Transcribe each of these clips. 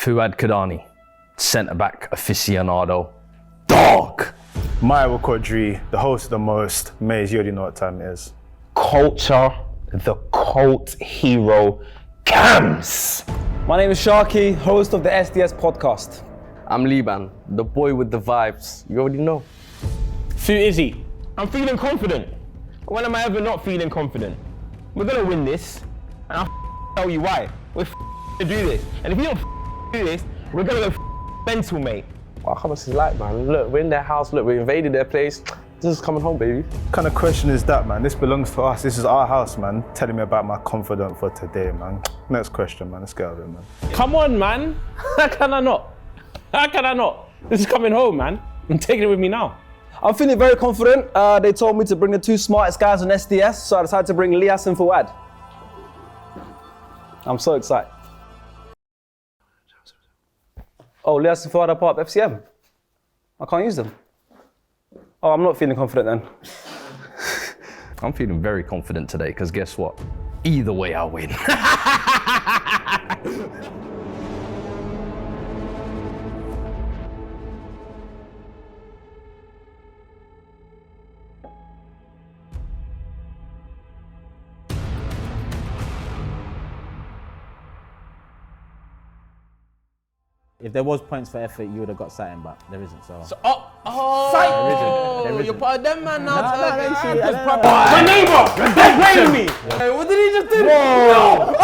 Fuad Kadani, centre-back aficionado. Dog! Maya Quadri, the host of the most. Maze, you already know what time it is. Culture, the cult hero, Cams. My name is Sharky, host of the SDS Podcast. I'm Liban, the boy with the vibes. You already know. Fu Izzy, I'm feeling confident. When am I ever not feeling confident? We're gonna win this, and I'll tell you why. We're to do this, and if we don't do this, we're gonna go mental, mate. Wow, how much is like, man? Look, we're in their house. Look, we invaded their place. This is coming home, baby. What kind of question is that, man? This belongs to us. This is our house, man. Telling me about my confidence for today, man. Next question, man. Let's get out of it, man. Come on, man. How can I not? How can I not? This is coming home, man. I'm taking it with me now. I'm feeling very confident. They told me to bring the two smartest guys on SDS, so I decided to bring Lias and Fuad. I'm so excited. Oh, Lias and Fuad are part of FCM. I can't use them. Oh, I'm not feeling confident then. I'm feeling very confident today, because guess what? Either way, I win. If there was points for effort, you would have got something, but there isn't, so. Oh, you're part of them, man, now. My neighbour! Don't blame me! Hey, what did he just do? No!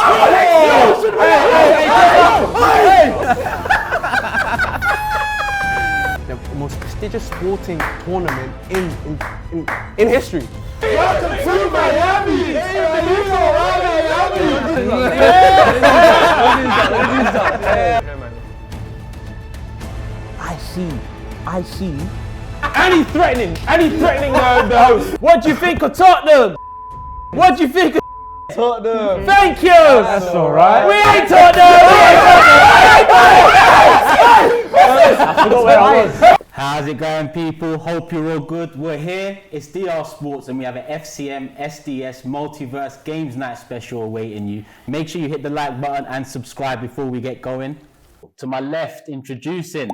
The most prestigious sporting tournament in history. Welcome to Miami! I see. And he's threatening the host. What do you think of Tottenham? What do you think of Tottenham. Thank you! That's alright. We ain't Tottenham! I forgot where I was. How's it going, people? Hope you're all good. We're here. It's DR Sports, and we have an FCM SDS Multiverse Games Night special awaiting you. Make sure you hit the like button and subscribe before we get going. To my left, introducing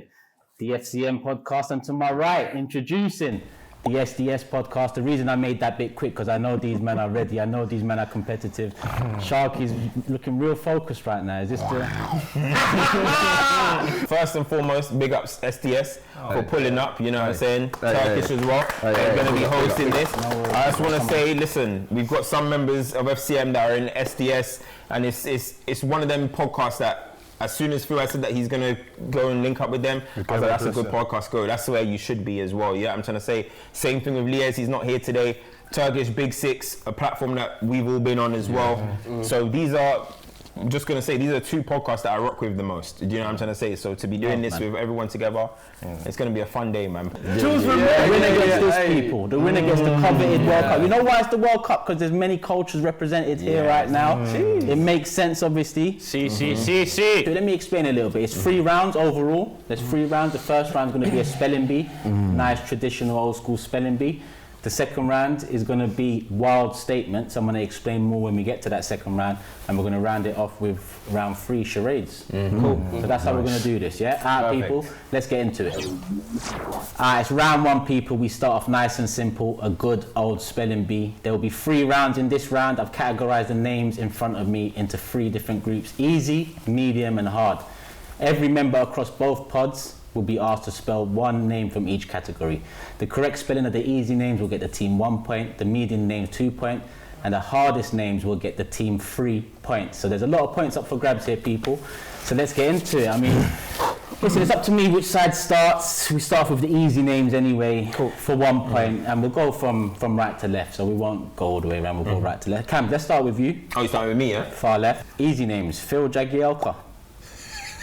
the FCM Podcast, and to my right, introducing the SDS Podcast. The reason I made that bit quick, because I know these men are ready. I know these men are competitive. Sharky's looking real focused right now. Is this the... First and foremost, big ups SDS for pulling up, you know what I'm saying? Turkish as well. They're going to be hosting this. I just want to say, listen, we've got some members of FCM that are in SDS, and it's one of them podcasts that as soon as Fuad said that he's going to go and link up with them, I was like, that's a good podcast, go. That's where you should be as well, yeah? I'm trying to say, same thing with Lias, he's not here today. Turkish Big Six, a platform that we've all been on as well. So these are, I'm just going to say, these are two podcasts that I rock with the most. Do you know what I'm trying to say? So to be doing this with everyone together, it's going to be a fun day, man. The winner gets this, people. The winner gets the coveted World Cup. You know why it's the World Cup? Because there's many cultures represented here right now. It makes sense, obviously. So let me explain a little bit. It's 3 rounds overall. There's 3 rounds. The first round is going to be a spelling bee. Nice traditional old school spelling bee. The second round is going to be wild statements. I'm going to explain more when we get to that second round, and we're going to round it off with round 3 charades. Cool. So that's how we're going to do this, yeah? Alright, people, let's get into it. Alright, it's round 1, people. We start off nice and simple, a good old spelling bee. There will be 3 rounds in this round. I've categorized the names in front of me into 3 different groups: easy, medium, and hard. Every member across both pods will be asked to spell 1 name from each category. The correct spelling of the easy names will get the team 1 point, the medium names 2 points, and the hardest names will get the team 3 points. So there's a lot of points up for grabs here, people. So let's get into it. I mean, listen, it's up to me which side starts. We start off with the easy names anyway, for 1 point, and we'll go from right to left, so we won't go all the way around, we'll go right to left. Cam, let's start with you. Oh, you starting with me, yeah? Far left. Easy names: Phil Jagielka.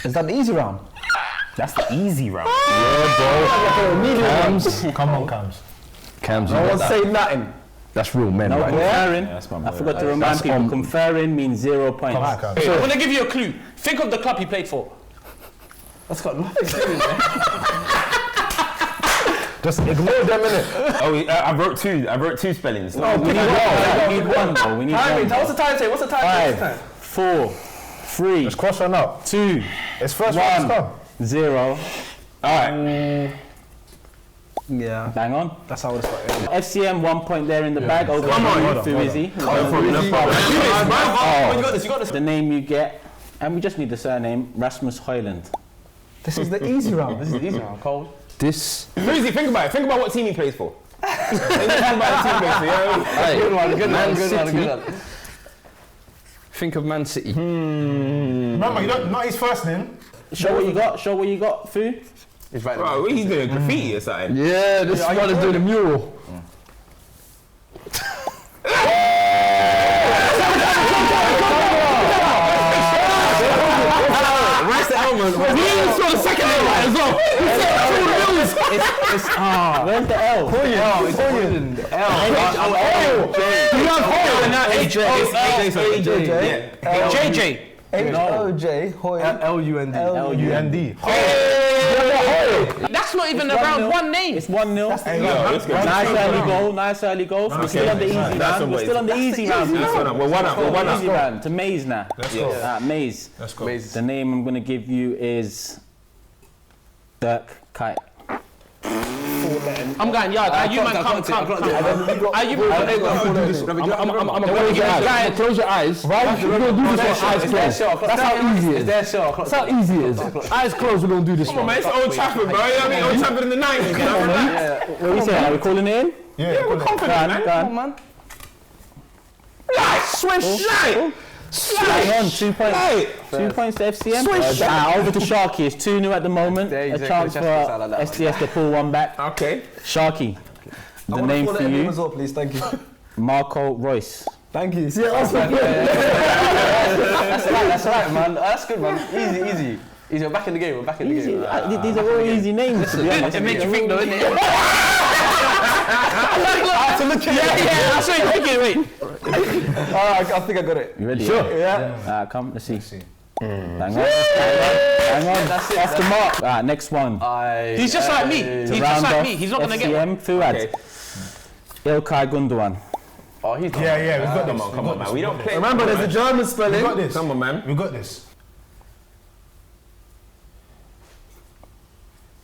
Is that the easy round? That's the easy round. Cams. Come on, Cams. Cams, No one's saying nothing. that's real men, No right? conferring. Yeah, that's my I boy. forgot to remind people, conferring means 0 points. Come on, Cams. I want to give you a clue. Think of the club he played for. That's got nothing to do with it. Just ignore them, innit? Oh, I wrote 2. I wrote 2 spellings. We need one though. We need one. What's the time say? What's the time? 5, 4, 3. Let's cross one out. 2. It's first one. 0. Alright. Yeah. Bang on. That's how it's got. FCM 1 point there in the bag. Over Come on. to Izzy. No problem. You got this. The name you get, and we just need the surname, Rasmus Højlund. This is the easy round. This is the easy round, Cole. Freezy, think about it. Think about what team he plays for. Think about the team he plays for. Yeah. Good one. Think of Man City. Remember, you don't not his first name. Show what you got, Fu. He's right. Bro, he's doing graffiti or something. Yeah, this one is doing a mural. He saw the second name right as well. Where's the L? Højlund. JJ. H-O-J. L-U-N-D. L-U-N-D. That's not even around one name. It's 1-0. Nice early goal. We're still on the easy round. We're still on the easy round. We're one up. Easy round to Maze now. Let's go. Maze. Let's go. The name I'm going to give you is Dirk Kuyt. I'm going yard. You man, come. Close your eyes. Right? We're going to do this one eyes closed. That's how easy it is. That's how easy it is. Eyes closed, we're going to do this one. Come on, man, it's Old Trafford, bro. You know what I mean? Old Trafford in the 90s. You know what I mean? What are we saying? Are we calling it in? Yeah, We're confident, man. Go on. Swish, Hang on, 2 points. 2 points to FCM. Over to Sharky. It's 2-0 at the moment. A chance for SDS to pull one back. Okay. Sharky. The name for you, as well, please. Thank you. Marco Royce. Thank you. See, that's right. That's right, man. That's good, man. Easy. We're back in the game. Easy. These are all easy names, to be honest. It makes you think, though, doesn't it? Yeah, I saw you thinking. Wait. I think I got it. You ready? Sure. Yeah. Come, let's see. Hang on. That's it. Off the mark. Next one. He's just like me. He's just like me. He's not gonna get one. FCM Fuad. Ilkay Gundogan. Oh, he's Yeah, we've got this. Come on, man. We don't play. Remember, there's a German We spelling. got this. Come on, man. We got this.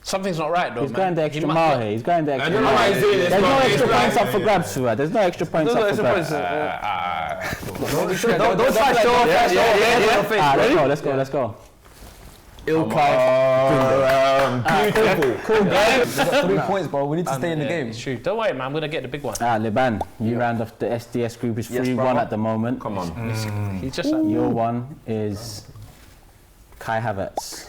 Something's not right, though, He's man. going the extra mile here. He's going the I extra don't know mile. why he's doing this. There's no but extra it's points right. up for grabs, Fuad. There's no extra points up for grabs. Don't try to show off. Let's go. Cool game. 3 points, bro. We need to stay in the game. It's true. Don't worry, man. I'm gonna get the big one. Liban, you round off the SDS group. Is 3-1 at the moment. Come on. He's just like Your one is Kai Havertz.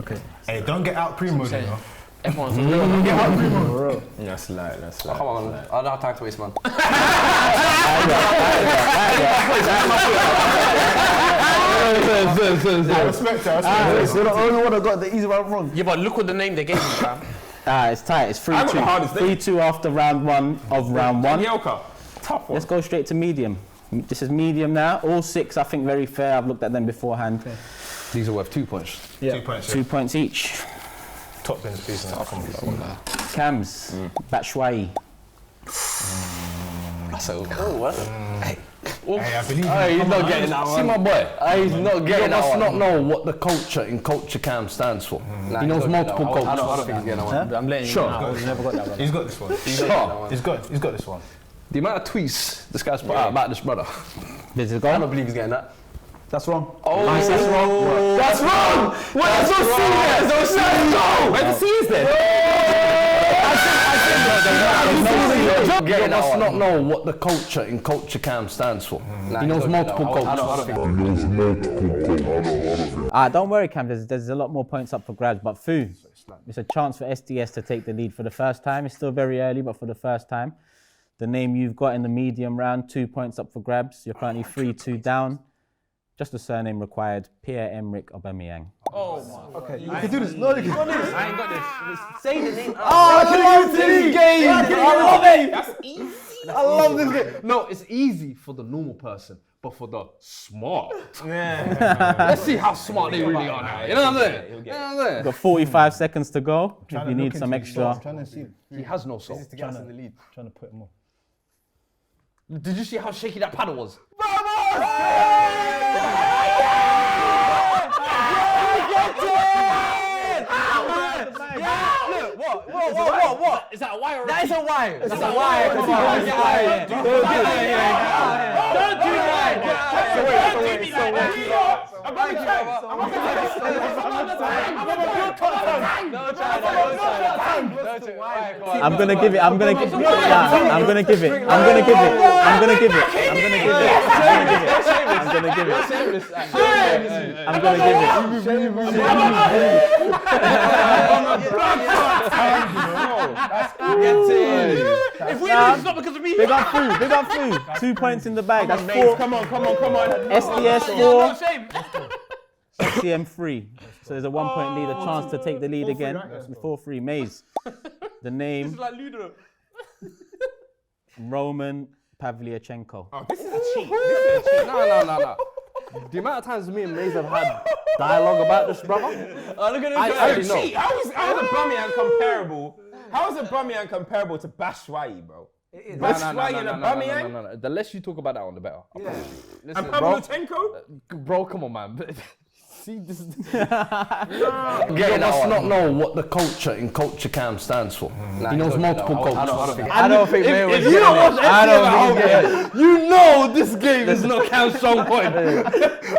Okay. Hey, don't get out primo, you know. everyone's real. That's light. Come on, man. I don't have time to waste, man. I respect it. You're the only one that got the easy round wrong. Yeah, but look what the name they gave me, fam. It's tight. It's I got the hardest 3-2. 3-2 after round one of round one. Yoka. Tough one. Let's go straight to medium. This is medium now. All six, I think, very fair. I've looked at them beforehand. Okay. These are worth 2 points. Yeah. 2 points. 2 points each. Top bins, please. Cams, Batshuayi. That's it. Oh, what? Hey, I believe He's not getting that one. See my boy? He's not getting that He one. must not know what the culture in Culture Cam stands for. He knows multiple cultures. I don't think he's getting that one. I'm letting Sure. you know. I've never got that one. he's got this one. Sure. He's got this one. The amount of tweets this guy's put out about this brother. This is I gone. don't believe he's getting that. That's wrong. Oh, that's wrong. That's wrong. What? That's so serious. That's so serious. Where the C is there? He must not know what the culture in Culture Cam stands for. He knows multiple cultures. Don't worry, Cam. There's a lot more points up for grabs. But Fu, it's a chance for SDS to take the lead for the first time. It's still very early, but for the first time. The name you've got in the medium round, 2 points up for grabs. You're currently 3-2 down. Just the surname required, Pierre-Emerick Aubameyang. Oh my. Okay, you can do this. No, you can do this. I ain't got this. Say the name. I love this game. I love it. That's easy. I love this game. No, it's easy for the normal person, but for the smart. Let's see how smart they really are now. You know what I'm saying? You know what I'm saying? Got 45 seconds to go. If you need some extra. Trying to see. He has no soul. To get us in the lead. Trying to put him on. Did you see how shaky that paddle was? What? Is that a Y or a That is a Y. That's That's a a Y. Y. Don't do that. I'm gonna give it. I'm gonna give it. I'm gonna give it. I'm gonna give it. I'm gonna give it. I'm gonna give it. I'm gonna give it. I'm gonna give it. If we lose, it's not because of me. Big up food. Big up food. 2 points in the bag. That's 4. Come on. SDS No 4. shame. FCM 3. So there's a 1 point lead. A chance to take the lead again. 4-3. Maze. The name. It's like Ludo. Roman Pavlyuchenko. Oh, this is a cheat. No. The amount of times me and Maze have had dialogue about this, brother. Look at I already know. Cheat. How is Aubameyang comparable? How is Aubameyang comparable to Batshuayi, bro? Batshuayi and Aubameyang? No. The less you talk about that one, the better. Listen, And bro, Pavlyuchenko? bro, come on, man. See, this is. You must not know what the culture in Culture Cam stands for. He knows multiple cultures. I don't think they If you don't watch FCM at home, you know this game is not Cam's strong point.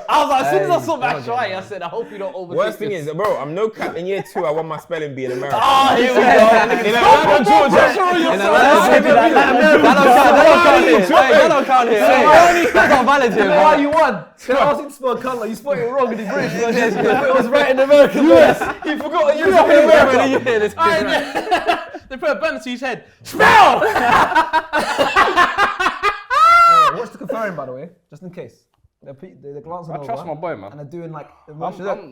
I was like, as soon as I saw Batshuayi, I said, I hope you don't overthink Worst thing this. is, bro, I'm no cap. In year 2, I won my spelling bee in America. Here we go. That don't count here. That's not valid here, bro. Why you won? Can I ask you to spell colour? You spelled it wrong in the British version. It was right in American. Yes. He forgot to use it in America. They put a button to his head. Spell! Watch the conferring, by the way, just in case. They're glancing over. I trust my boy, man. And they're doing like, I'm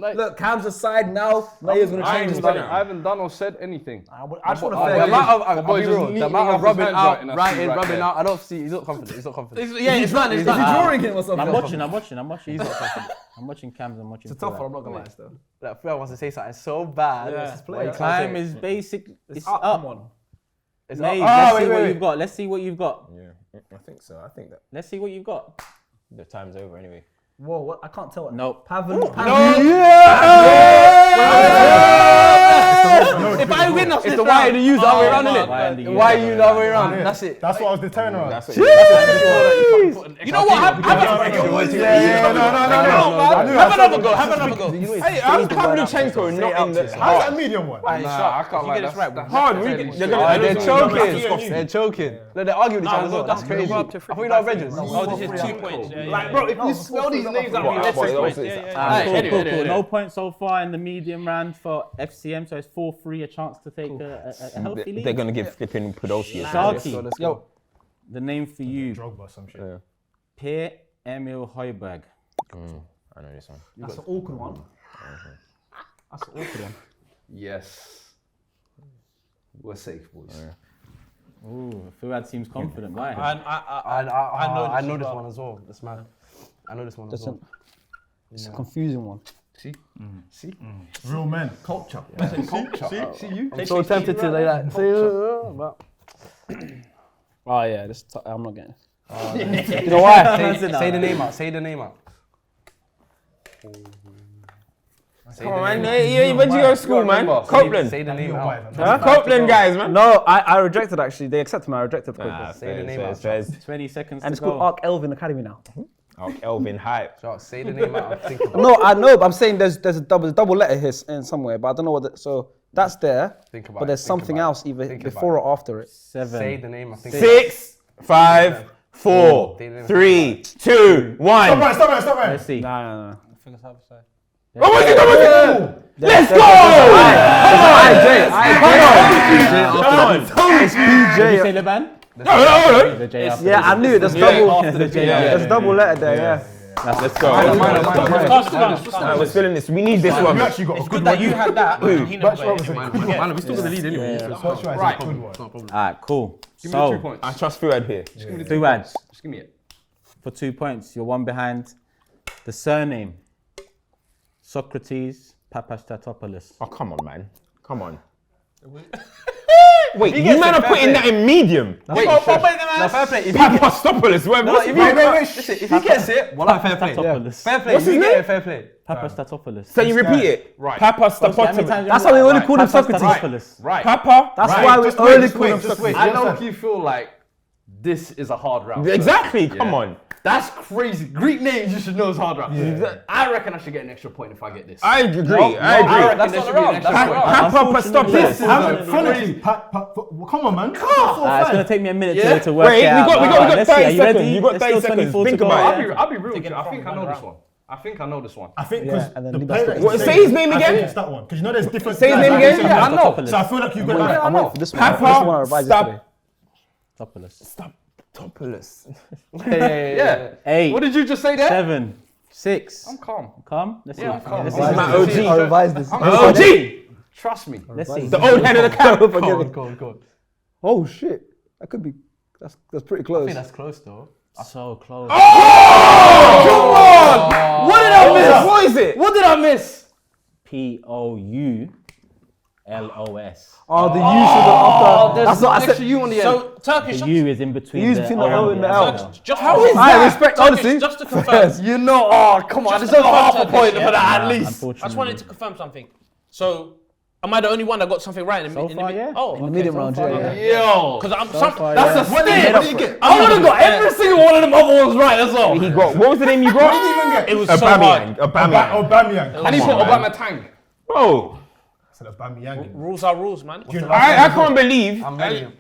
like- look, Cam's aside now. Layer's gonna change his I haven't done or said anything. I just want to The fair. amount of- I'll be just real, the neating amount up of his rubbing hands out, right in that writing, scene right rubbing there. out. I don't see. He's not confident. He's not confident. It's not. Is he drawing him or something? I'm watching. I'm watching. I'm watching Cams. I'm watching. It's a tough one, I'm not gonna lie, still. That Phil wants to say something so bad. Player. Time is basic. It's up. Come on. It's Maze, up. let's see what you've got. Let's see what you've got. Yeah, I think so. I think that Let's see what you've got. the time's over anyway. Whoa, what? I can't tell. Nope. Pavan. If I win off this It's the why round, you use the other way around, Why innit? in the Why US? you the other way around? That's it. That's what I was deterring around. That's it. you know what? Have another go. Have another go. Hey, how's Pavlyuchenko not in the How's that medium one? Nah, I can't like that. hard? They're choking. They're choking. Look, they're arguing with each other as well. That's crazy. I thought you know Avengers. Oh, this is 2 points. Like, bro, if you spell these names out, What, let's what, say what, points. Cool. No points so far in the medium round for FCM, so it's 4-3, a chance to take a healthy lead. They're gonna give flipping Podolski a Sharky, Let's go. the name for you, Drogba, some shit. Pierre-Emile Højbjerg. I know this one. That's an awkward one. That's an awkward one. Yes. We're safe, boys. Ooh, Fuad seems confident. Why? I know this one as well. This man. I know this one as well. It's a confusing one. See? Real men. Culture. See you? I'm so tempted to like that. Oh yeah, I'm not getting it. You know why? Say the name out. Say the name out. Come on, man. Hey, where'd you go to school, man? Copeland. Say the name out. Copeland guys, man. No, I rejected actually. They accepted me. I rejected the quiz. Say the name out. 20 seconds And to it's called go. Arc Elvin Academy now. Elvin Hype. Say the name out. Think about it. No, I know, but I'm saying there's a double letter here in somewhere, but I don't know what. So that's there. Think about But there's it. something else either before or after it. 7. Say the name out. 6, 5, 4, 3, 2, 1. Stop it. Let's see. No. Oh, what's it? Let's go! It's PJ. Did you say Leban? No. The J after Yeah, I knew it. There's double. after the J. Yeah. There's double letter there. Yeah. Let's go. Alright, we're spilling this. We need this one. You actually got a good That one. you had that. He never got it. Man, we still got the lead anyway. Right. Good one. Alright, cool. Give me 2 So, points. I trust Fuad here. Fuad, Just give me it. for 2 points, you're one behind. The surname, Socrates Papastatopoulos. Oh, come on, man. Come on. Wait, you man are putting that in medium. Wait, no, fair play. Papastopoulos, wait. Listen, if he gets it, well, fair play. Fair play. What's his name? Fair play. Papastatopoulos. So you repeat it. Right. Papastopoulos. That's why we only called him Socrates. Right. Papa. That's why we only called him I Socrates. low-key feel like this is a hard round. Exactly. Come on. That's crazy. Greek names you should know is hard round. I reckon I should get an extra point if I get this. I agree. I reckon That's there not should be an around. extra That's point. not around. Papastopoulos. Honestly, come on, man. It's gonna take me a minute to work Wait, it out. we got Let's see, 30 are you ready? seconds. You got There's 30 still seconds. 24 to Think go, about yeah? it. I'll be real with you. I think I know this one. I think I know this one. I think because and then the leave player that is What, the say same. his name I again? think it's that one because you know there's different. Say his name guys. again? Yeah, I know. So I feel like you got that. I'm waiting for this one. This one I revised yesterday. Papastopoulos. Yeah. 8, What did you just say there? 7, 6. I'm calm. Calm? Let's see. I'm calm. Let's This is see. my I OG. revised this. OG. Trust me. Let's see. The old head of the camp. Go on. Oh shit. That could be. That's pretty close. That's close though. So close. What did I miss? What is it? What did I miss? Poulos. Oh, the U should have There's That's what I extra said. U on the end. So Turkish. The U is in between The U's the between the O O and and the L. L. Just How is I that? respect, Turkish, honestly. just to confirm. You know, come on, I Just deserve about half a Turkish, point yeah. for that at Nah, least. unfortunately. I just wanted to confirm something. So, am I the only one that got something right in the So far, yeah. Oh, In the medium round, yeah. Yo, because I'm So far, that's yeah. a steal. What did you get? I would have got every single one of them other ones right. That's all. He got. What was the name you got? It was so hard. Aubameyang. Aubameyang. And he put on, man. Obama Tang. Bro. I said Aubameyang. Rules are rules, man. I can't believe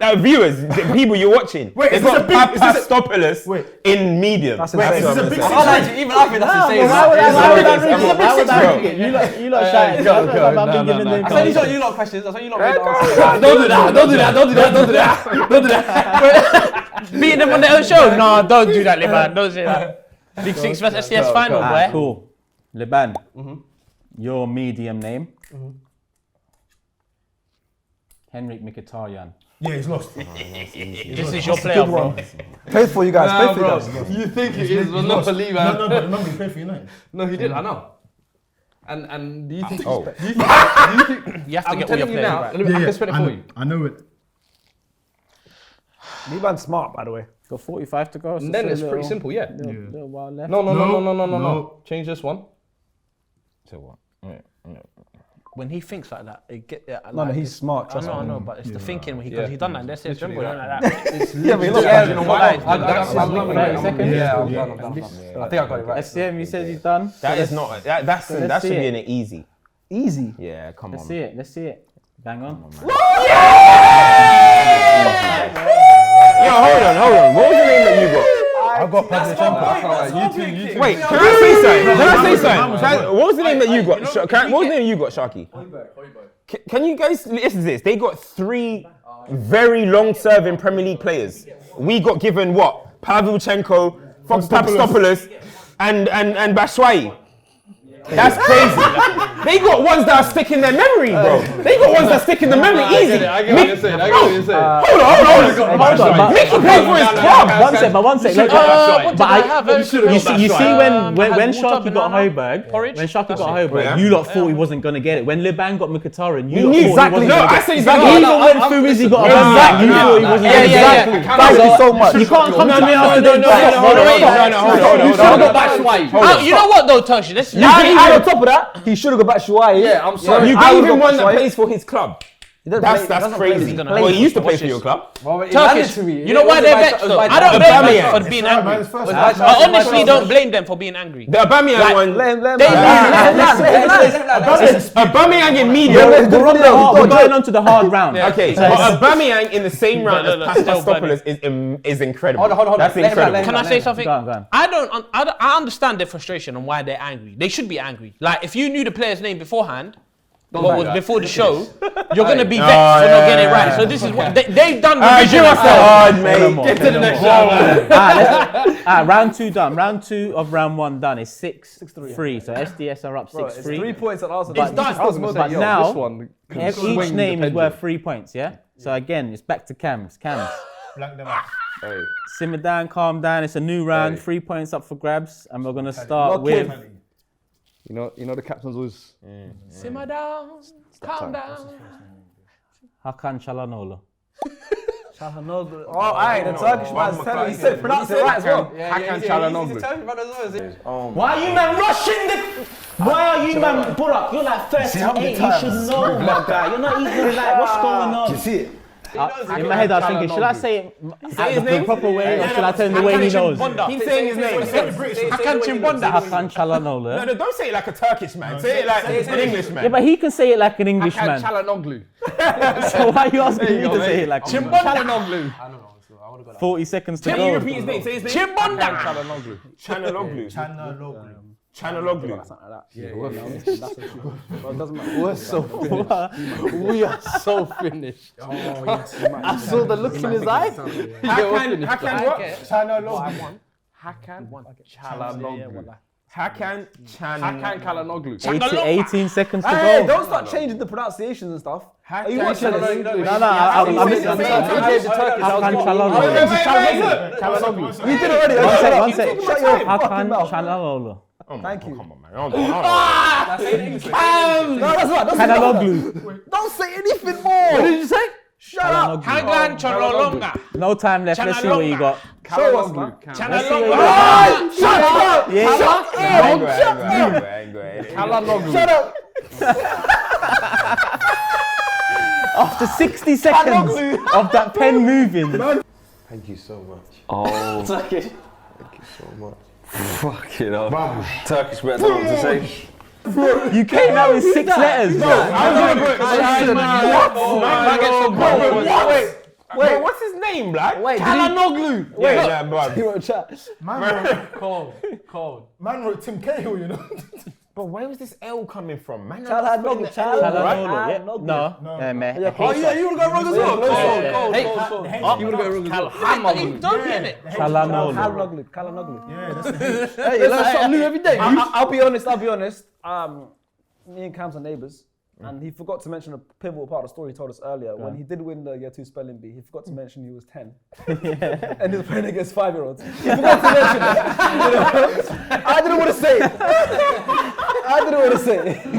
that viewers, the people you're watching, Wait, they is this got a big- is this Papastopoulos Wait. in medium. That's Wait, is insane. this a big I can't lie to you, even I think that's insane. Why would I read It's it? Why would I read it? You lot shouting. go. I've been No, giving no, them I said comments. you lot questions. I said you lot read the answer. Don't do that. Don't do that. Don't do that. Don't do that. Don't do that. Beating them on their own show? No, don't do that, Liban. Don't say that. League 6 vs SDS final, boy. Cool. Liban, your medium name? Henrik Mkhitaryan. Yeah, he's lost. This is your player, bro. Paid for you guys. Paid for you guys. You think it is, but not believe, No, man. no, but remember he played for United. No, he did. I know. And do you think? Oh. Do you think? You have to I'm get all your telling you players now. right. I can spell it for you. I know it. Liban's smart, by the way. Got 45 to go. So And then still it's a pretty little- simple, yeah. Little while left. No. Change this one. So what? When he thinks like that, it get No, he's smart. Trust I me. know, but it's the thinking when he done that. That's it. Literally Remember that. like that. Yeah, but he lost. Yeah, you know what? I'm not 30 seconds. Yeah, I'm done. I think I got it right. SCM, you said he's done. That is not. That let's should see be it. an easy. Easy. Yeah, come Let's on. see it. Let's see it. Bang on. Yo, hold on. What was the name that you got? I got Pavlyuchenko. Wait, can I say something? What was the name that you got? What was the name you got, Sharky? Can you guys listen to this? They got 3 very long-serving Premier League players. We got given what? Pavlyuchenko, Papastopoulos, and Batshuayi. That's crazy. They got ones that are stick in their memory, bro. They got ones that stick in the memory easy. I get what you're saying. Hold on. Mickey paid for his club. One sec. Look, you see when Sharky got Hoiberg, you lot thought he wasn't gonna get it. When Liban got Mkhitaryan, you lot thought he wasn't gonna get it. Even when Fuizzi got Hoiberg, you thought he wasn't gonna get it. Thank you so much. You can't come to me after You know what though, Toshi? And on top of that, he should have got back Shuai. Yeah, I'm sorry. You gave him one that plays for his club. That's crazy. play. Well, he used to play for your club. Turkish. You know why they're vexed though? I don't blame them for being angry. I honestly don't blame them for being angry. The Aubameyang one. Let him. Aubameyang in medium. We're going on to the hard round. Okay, but Aubameyang in the same round as Papastopoulos is incredible. Hold on. That's incredible. Can I say something? Go on. I understand their frustration and why they're angry. They should be angry. Like if you knew the player's name beforehand, before the show, you're gonna be vexed for not getting it right. So this is what they've done. Get to the next round. Round 2 done. Round 2 of round 1 done. It's 6-3. So SDS are up 6-3. 3 points at Arsenal. It's done. But now, each name is worth 3 points, yeah? So again, it's back to Cams. Blank them out. Simmer down, calm down. It's a new round. 3 points up for grabs. And we're going to start with... You know the captain's always. Simmer down, calm down. Hakan Çalhanoğlu. Çalhanoğlu. Oh, aye, the Turkish man's telling me. He said pronounce it right as well. Hakan Çalhanoğlu. Why are you man rushing the? Why are you man, Burak? You're like 38. You should know, my guy. You're not even like, what's going on? You see it? In my head, I was thinking, should I say it the proper way or should I tell him the way he knows? Keep saying his name. Hakan Chimbonda. Hakan Çalhanoğlu. No, don't say it like a Turkish man. Say it like an English man. Yeah, but he can say it like an English man. Çalhanoğlu. So why are you asking me to say it like Chimbonda. Çalhanoğlu. 40 seconds to Can you go? repeat his name? Say his name. Chimbonda. Çalhanoğlu. Çalhanoğlu. We are so finished. I saw the look in his eyes. Hakan what? Çalhanoğlu. Hakan Çalhanoğlu. Hakan Çalhanoğlu. 18 seconds to Hey, go. don't start changing the pronunciations and stuff. Are you watching this? No, I'm Hakan Çalhanoğlu. You did already. One sec. Shut your Hakan fucking mouth. Çalhanoğlu. Thank you. Come on, man. No, that's right. Çalhanoğlu. Don't say anything more. What did you say? Shut up. Hakan Çalhanoğlu. No time left. Let's see what you got. Show us, man. Çalhanoğlu. Shut up. Yeah. Shut up. After 60 seconds of that pen moving. Thank you so much. Oh. Thank you so much. Fucking hell. Turkish, but I don't know what to say. You came out with 6 letters, bro. Wait, what's his name, like? Wait, Çalhanoğlu. Yeah, bro. you wrote chat. Cold. Man wrote Tim Cahill, you know. But where was this L coming from, man? Çalhanoğlu. Çalhanoğlu, yeah. No. Oh yeah, you would have got wrong as well. Cold. You would have got wrong as well. Don't get it. Çalhanoğlu. Çalhanoğlu. Yeah, that's the Hey, you learn something new every day. I'll be honest. Me and Cam's are neighbours. And he forgot to mention a pivotal part of the story he told us earlier. When he did win the Year 2 Spelling Bee, he forgot to mention he was 10. And he was playing against 5-year-olds. He forgot to mention it. I didn't want to say it.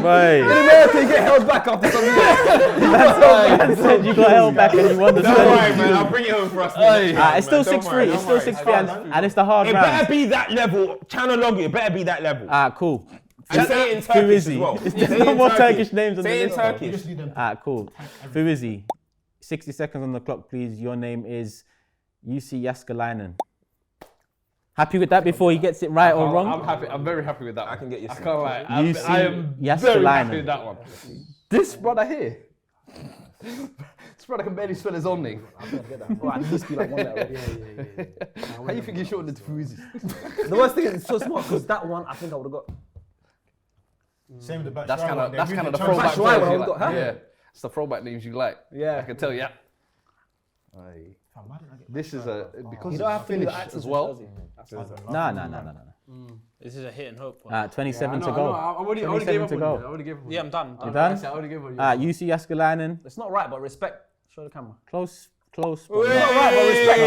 Right. In America, you get held back after some years. Man said you got held back and you won the Don't spelling worry, bee. man. I'll bring it home for us. It's still 6-3. It's still 6-3 and it's the hard It round. better be that level. Çalhanoğlu, it better be that level. Cool. And say it in Who Turkish is he? as well. There's no more Turkish names on the Say it list. in Turkish. Cool. Who is he? 60 seconds on the clock, please. Your name is Jussi Jääskeläinen. Happy with that before he gets it right or wrong? I'm happy. I'm very happy with that. I can get you. I can't lie. Jussi I am very Jääskeläinen. happy with that one. This brother here. This brother can barely spell his own name. Oh, at least be like one letter. How you think he shortened it to Fuzi? The worst thing is it's so smart because that one I think I would have got. same with the back. That's kind of the Batshuayi throwback one, names you I've got, huh? like. Yeah, it's the throwback names you like. Yeah. I can tell you. This is a because You don't have it's to do the finished accents as well. No. This is a hit and hope one. 27 to I go. already 27 gave up to on go. you. I already gave up on Yeah, I'm done. You done? I already gave up on you. Jussi Jääskeläinen. It's not right, but respect. Show the camera. Close. It's not right, but respect.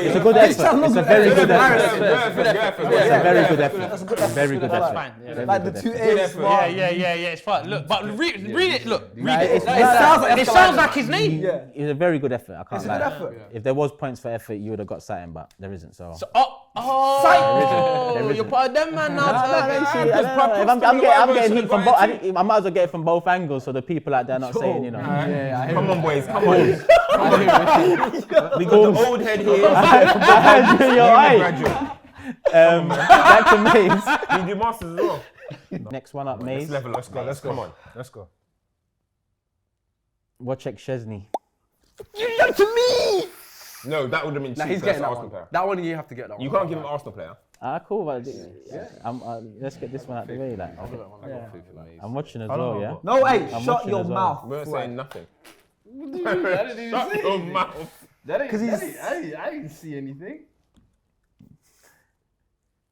It's a good effort. It's a very good effort. It's a very good effort. That's a good effort. Very good That's effort. fine. Yeah. Very Like the good two effort. A's. Yeah, it's fine. Look, but read it. Look, read it. It sounds like his name. Yeah. It's a very good effort. I can't It's a lie. good effort. If there was points for effort, you would have got something, but there isn't. So. Oh, you're part of them man now. I'm getting heat from both. I might as well get it from both angles, so the people out there are not saying, you know. Come on, boys. Come on. We got the old head here. Back to Maze. You do masters as well. Next one up, Maze. Let's go. Come on. Let's go. Wojciech Szczesny. No, that would have been cheap. He's That's getting that Arsenal one. player. That one you have to get that one. You can't give him an Arsenal player. Cool. But let's get this one out the way. Like, I'm watching as well, yeah? No, hey, I'm shut watching your as well. mouth. We're saying nothing. Shut your mouth. Because I didn't see anything.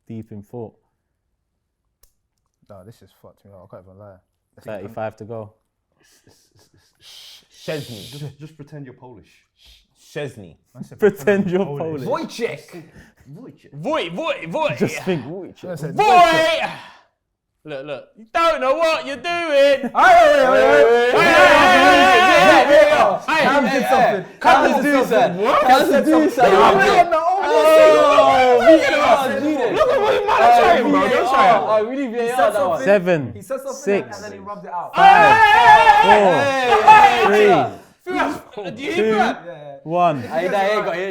Deep in thought. No, this is fucked me. I can't even lie. 35 to go. Szczesny. Just pretend you're Polish. Szczesny. Pretend you're Polish. Wojciech. Voy. Just think Wojciech. Boy! Look. You don't know what you're doing. Hey, Cam did something. Cam did something. Cam did something. Look at what you man are trying, bro. Don't try it. I really VAR that one. 7, He said something 6, and then he rubbed it out. 4, 3, Do you hear that? 1, He ain't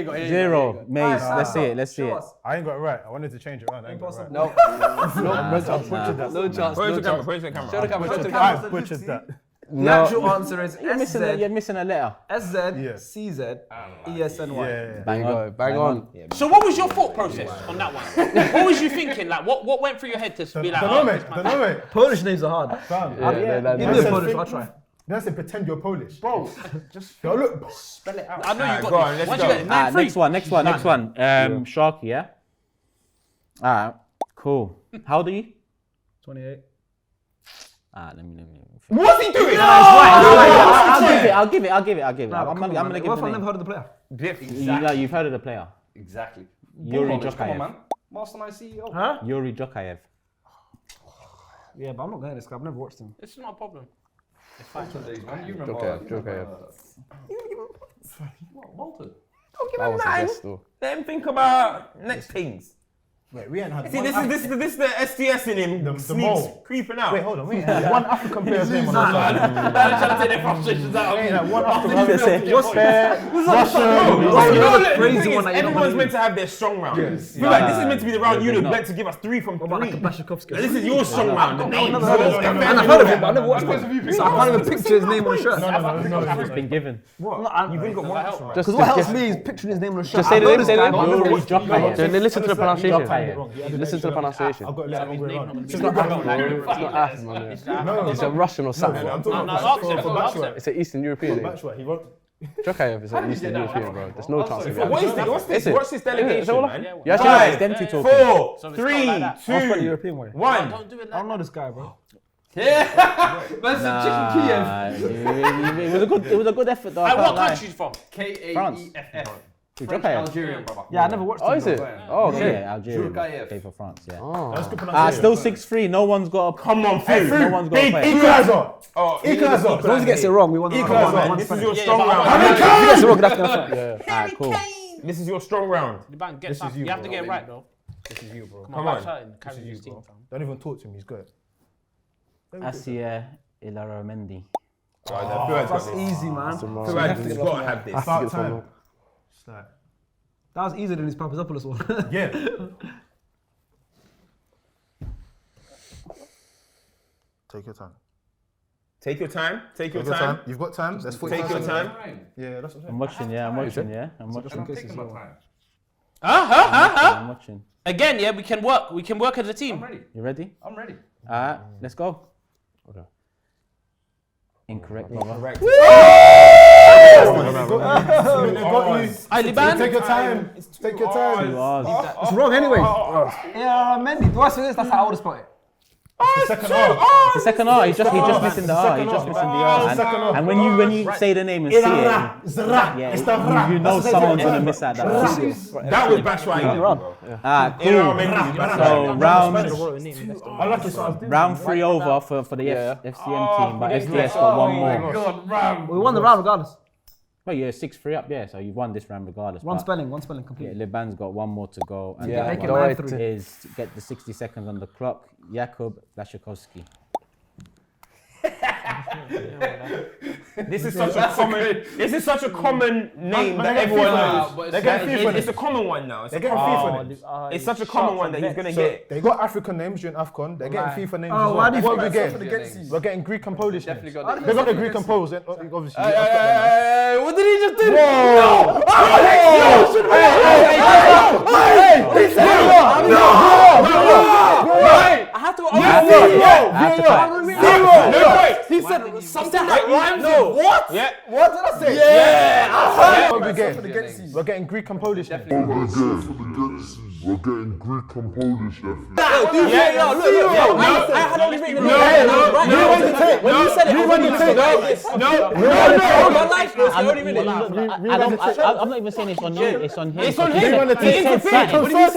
got 0. Maze, let's see it. Let's see it. I ain't got it right. I wanted to change it around. I ain't got it right. No. No chance. No chance. Point to the camera. Point to the camera. Show the camera. Show the I camera. butchered that. The actual answer is You're missing a letter. SZ-CZ-ESNY. Yeah. Bang on. Bang on. So what was your thought process on that one? What was you thinking? Like, what went through your head to be like, Don't know. Polish names are hard. Fam. Give me a Polish, I'll try. Then I said pretend you're Polish. Bro, just go look. Spell it out. I know you got Go on, this. let's Once you go. get it, name three. Next one. Sharky, yeah? Alright, cool. How old are you? 28. Let me. What's he doing? I'll give it. I'm gonna give What the if I never name. heard of the player? You've heard of the player. Exactly. Yuri Come on, Jokayev. man. Mastermind CEO. Huh? Yuri Jokayev. Yeah, but I'm not going to this guy. I've never watched him. It's not a problem. Days, man. You remember Jokayev. Malta. Don't give him nine. Let him think about next things. Wait, we ain't had See, this is the SDS in him. The sneaks mole. creeping out. Wait, hold on. We ain't had one African player's name on the side. They're trying to take their frustrations out. We ain't had one African What's The crazy thing one is, that you don't everyone's believe? meant to have their strong round. Yes. Feel like this is meant to be the round you'd have meant to give us 3 from 3. What about like a Blashikovsky? This is your strong round. The name. I've never heard of him. And I've heard of him, but I've never watched him. So I can't even picture his name on a shirt. No. It's been given. You've really got one strong round. Because what helps me is picturing his name on a shirt. Just say the name. Say the Yuri name. Jokayev. Listen to the pronunciation. Jokayev. Listen to the pronunciation. I've got to let him go wrong. It's not Afghan, man. It's a Russian or something. I'm talking about for Bachelor. It's an Eastern European name. Bachelor, he wrote. Jokayev is an Eastern European, bro. There's no chance of it. What is this? What's this delegation, man? You actually Five, them two talking. 4, 3, 2, European way. 1. Don't do it I don't know this guy, bro. It was a good effort though. I What can't lie. country you from? K-A-E-F-F. French Jokayev. Algerian, brother. Yeah, I never watched him. Oh, is it? Oh, okay. Yeah, Algeria. Jokayev. Play for France, yeah. That's good pronunciation. Still 6-3. No one's got a. Come on, No one's got a Big play. Equalizer. Oh, As long as he gets it wrong, we won the Come on, man. round. This is your strong If he round. gets it wrong, that's gonna Alright, cool. This is your strong round. You have to get it right though. This is you, bro. Come on. Carry this team. Don't even talk to him. He's good. Asia Ilaramendi. That's easy, man. You've got to have this. About time. It's like, That was easier than his Papadopoulos one. yeah. Take your time. Take your time. Take your Take your time. time. You've got time. That's 45 Take your seconds. time. Yeah, that's what I'm I'm watching, yeah. I'm watching. I'm watching. Again, yeah, we can work. We can work as a team. You ready? I'm ready. Alright, let's go. Incorrect, brother. Correct. Liban. Take your time. Take your time. It's wrong anyway. Yeah, Mendy. Do I say this? That's how I would have spelled it. Second R. The second R, he's just missing the R. He's just missing the R. And when you say the name and see it, yeah, you know someone's gonna miss out that. That was Bashwai. Cool. So I like it. round 3 over for the FCM team, but SDS got one more. We won the round regardless. Well, you're 6-3 up, yeah. So you've won this round regardless. One but spelling Yeah, completely. Liban's got one more to go. And Yeah, that make it one 9-3. is to get the 60 seconds on the clock. Jakub Blashikovsky. This is such a common name that everyone knows. They're getting FIFA It's a names. common one now. They're getting FIFA names. It's such a common one that he's gonna get. They got African names during AFCON. They're getting FIFA names. Oh, why do you What think are we that's getting? We're getting Greek and Polish names. They Definitely got the Greek and Polish, obviously. What did he just do? I have to. He said something that rhymes with what? Yeah. What did I say? Yeah. What are we getting? We're getting Greek and Polish names. We're getting Greek and Polish I had only written No. I'm not even saying it's on you. It's on him. It's on him. He said something. What did he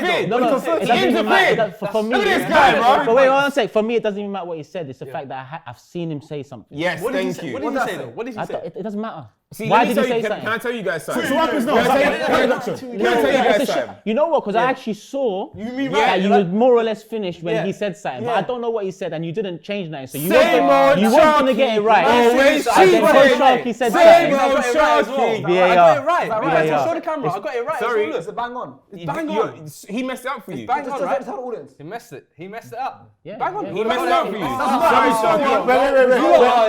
say? No, it doesn't even matter. For me, Look at this guy, bro. but wait, one sec. For me, it doesn't even matter what he said. It's the fact that I've seen him say something. Yes, thank you. What did he say though? What did he say? It doesn't matter. See, Why let me did he tell say you, something? can I tell you guys something? So what happens now? Can I tell you guys something? You know what? Because I actually saw that you was more or less finished when he said something, but I don't know what he said, and you didn't change nothing. So you was going to get it right. Always and then Coach Sharky said Same something. old Sharky. I got it right. VAR. Show the camera. I got it right. Sorry. It's a bang on. Bang on. He messed it up for you. Bang on, right? Tell the audience. He messed it up. Yeah, Bang on. He messed it up for you. Wait.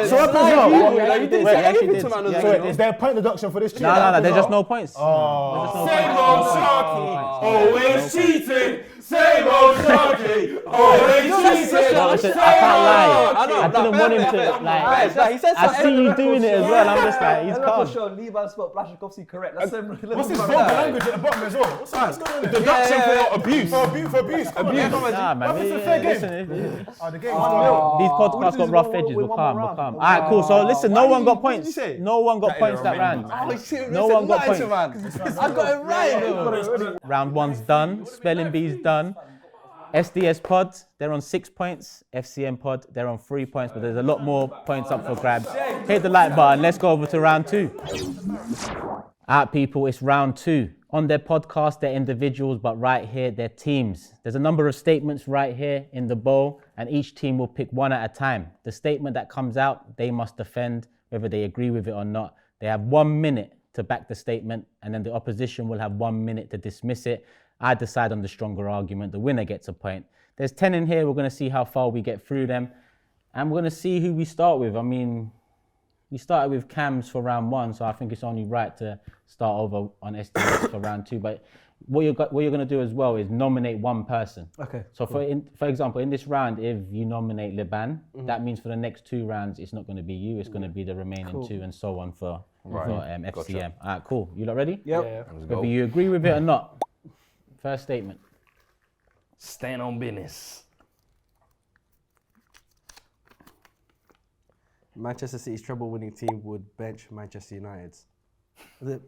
So what happens now? You didn't say anything to man. So is there a point deduction for this cheat? No, there's just no points. Same old Sharky, always cheating. Same old Sharky, always cheating. No, listen, I can't lie. I didn't want him to like. I see you doing it as well. I'm just like, he's I'm calm. not sure Levi spelled Blaszczykowski correct. That's same. What's this vulgar language at the bottom as well? What's going on there? Deduction for abuse. For abuse. Nah, man. What's the fair game? Listen, The game. these podcasts got rough edges. We're calm. All right, cool. So listen, no one got points. No one got points that round. No one got points. I got it right. Round one's done. Spelling bee's done. SDS Pod, they're on 6 points. FCM Pod, they're on 3 points, but there's a lot more points up for grabs. Hit the like button. Let's go over to round two. Alright, people, it's round two. On their podcast, they're individuals, but right here, they're teams. There's a number of statements right here in the bowl, and each team will pick one at a time. The statement that comes out, they must defend, whether they agree with it or not. They have 1 minute to back the statement, and then the opposition will have 1 minute to dismiss it. I decide on the stronger argument. The winner gets a point. There's 10 in here. We're going to see how far we get through them. And we're going to see who we start with. I mean, we started with Cams for round one, so I think it's only right to start over on SDS for round two. But what you're going to do as well is nominate one person. Okay. So for example, in this round, if you nominate Liban, that means for the next 2 rounds, it's not going to be you. It's going to be the remaining 2 and so on for FCM. Gotcha. All right, cool. You lot ready? Yep. Yeah. Whether you agree with it or not. First statement. Stand on business. Manchester City's treble-winning team would bench Manchester United's. Beat.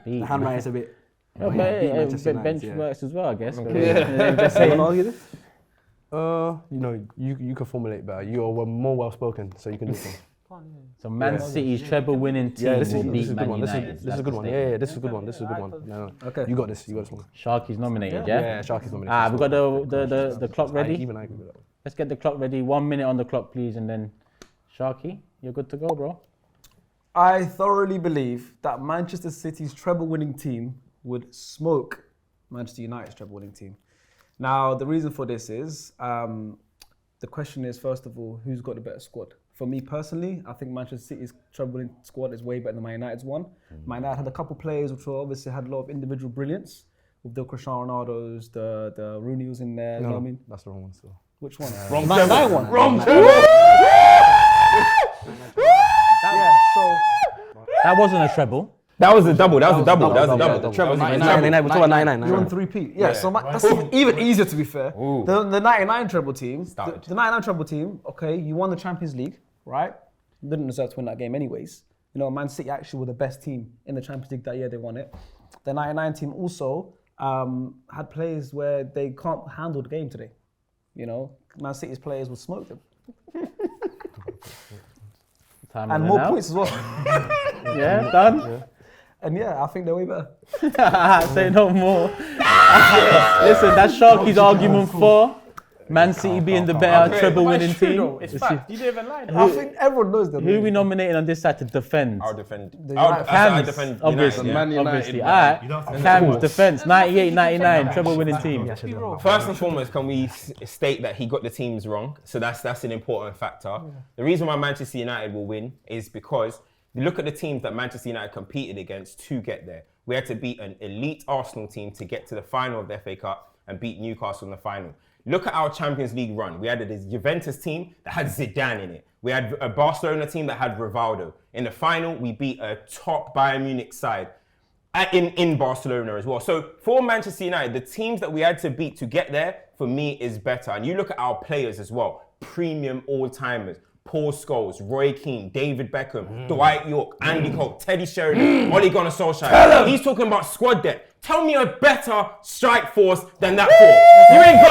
The handwriting's a bit. Okay, bench works as well, I guess. Someone argue this? You can formulate better. You're more well-spoken, so you can do something. So Man City's treble-winning team will beat Man United. This is a good one. Yeah, this is a good one. No. Okay. You got this one. Sharky's nominated, yeah? Yeah, Sharky's nominated. We've got the clock ready. Even I can do that. Let's get the clock ready. 1 minute on the clock, please, and then Sharky, you're good to go, bro. I thoroughly believe that Manchester City's treble-winning team would smoke Manchester United's treble-winning team. Now, the reason for this is, the question is, first of all, who's got the better squad? For me personally, I think Manchester City's treble-winning squad is way better than Man United's one. Man United had a couple players which obviously had a lot of individual brilliance, with the Cristiano Ronaldos, the Rooney was in there. You know what I mean? That's the wrong one still. Which one? Wrong Man treble. one. Wrong treble. Yeah, so That wasn't a treble. That was a double. Treble. We're talking 99. you're on 3P. Yeah, so that's even easier to be fair. The 99 treble team, the 99 treble team, okay, you won the Champions League, right? Didn't deserve to win that game anyways. You know, Man City actually were the best team in the Champions League that year, they won it. The 99 team also had players where they can't handle the game today. You know, Man City's players would smoke them. And more points as well. Yeah, done. Yeah. And yeah, I think they're way better. Say no more. Listen, that's Sharky's argument for Man City being the better treble-winning team. It's fact. You didn't even lie. I think everyone knows that. Who are we nominating on this side to defend? I'll defend. Cams, defend obviously. United, Obviously. All right. Cams, defense, 98-99, treble-winning team. First and foremost, can we state that he got the teams wrong? So that's an important factor. The reason why Manchester United will win is because you look at the teams that Manchester United competed against to get there. We had to beat an elite Arsenal team to get to the final of the FA Cup and beat Newcastle in the final. Look at our Champions League run. We had this Juventus team that had Zidane in it. We had a Barcelona team that had Rivaldo. In the final, we beat a top Bayern Munich side in Barcelona as well. So for Manchester United, the teams that we had to beat to get there, for me, is better. And you look at our players as well. Premium all-timers. Paul Scholes, Roy Keane, David Beckham, Dwight York, Andy Cole, Teddy Sheringham, Ole Gunnar Solskjaer. He's talking about squad depth. Tell me a better strike force than that four. You ain't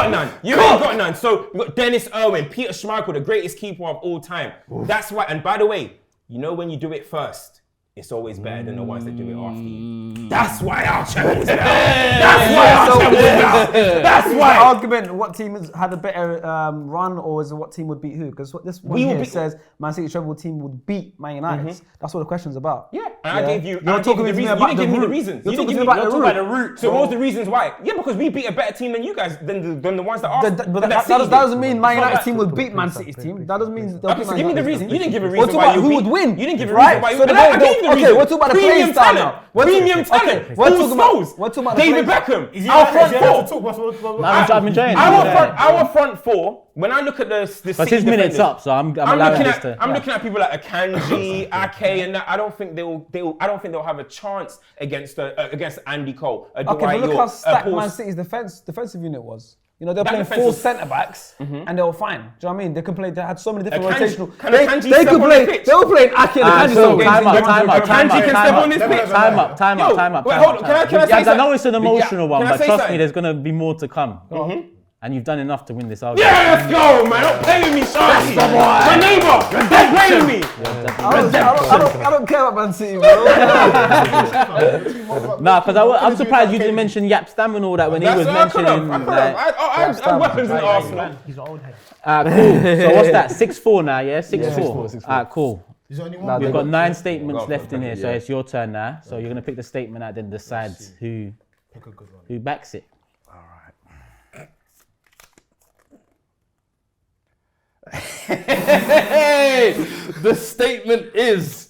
got none. So we got Dennis Irwin, Peter Schmeichel, the greatest keeper of all time. That's why. And by the way, you know when you do it first, it's always better than the ones that do it after you. That's why our trebles now. That's why our trebles now. That's why. The argument, what team has had a better run, or is it what team would beat who? Because this one here says Man City treble team would beat Man United. That's what the question's about. Yeah, and I gave you the reason. You didn't give me the reasons. You didn't give me the route. So what was the reasons why? Yeah, because we beat a better team than you guys, than the ones that are. But that doesn't mean Man United team would beat Man City's team. That doesn't mean they'll beat Man United. Give me the reason. You didn't give a reason why you who would win. You didn't give a reason why you would. I gave the reason. Okay, we're talking about the playing style now. Premium talent. We're talking about David Beckham. Our front four. I'm enjoying Our front four. When I look at the but his minutes up, so I'm looking at people like Akanji, Ake, and that. I don't think they'll have a chance against Andy Cole. Okay, but look how stacked Man City's defensive unit was. You know, they're playing 4 centre backs and they were fine. Do you know what I mean? They could play. They had so many different rotational. They could play. They were playing Ake and Akanji. Time up. Wait, hold on. Can I say something? I know it's an emotional one, but trust me, there's gonna be more to come. And you've done enough to win this argument. Yeah, let's go, man. Don't play with me, Sharky. My neighbour. Don't play with me. I don't care about Man City, bro. Nah, because I'm surprised you didn't mention Yap Stam and all that when he was mentioning. I have weapons in Arsenal. He's an old head. Cool. So what's that? 6-4 now, yeah? 6-4. Alright, cool. We've got 9 statements left in here, so it's your turn now. So you're gonna pick the statement out, then decide who backs it. The statement is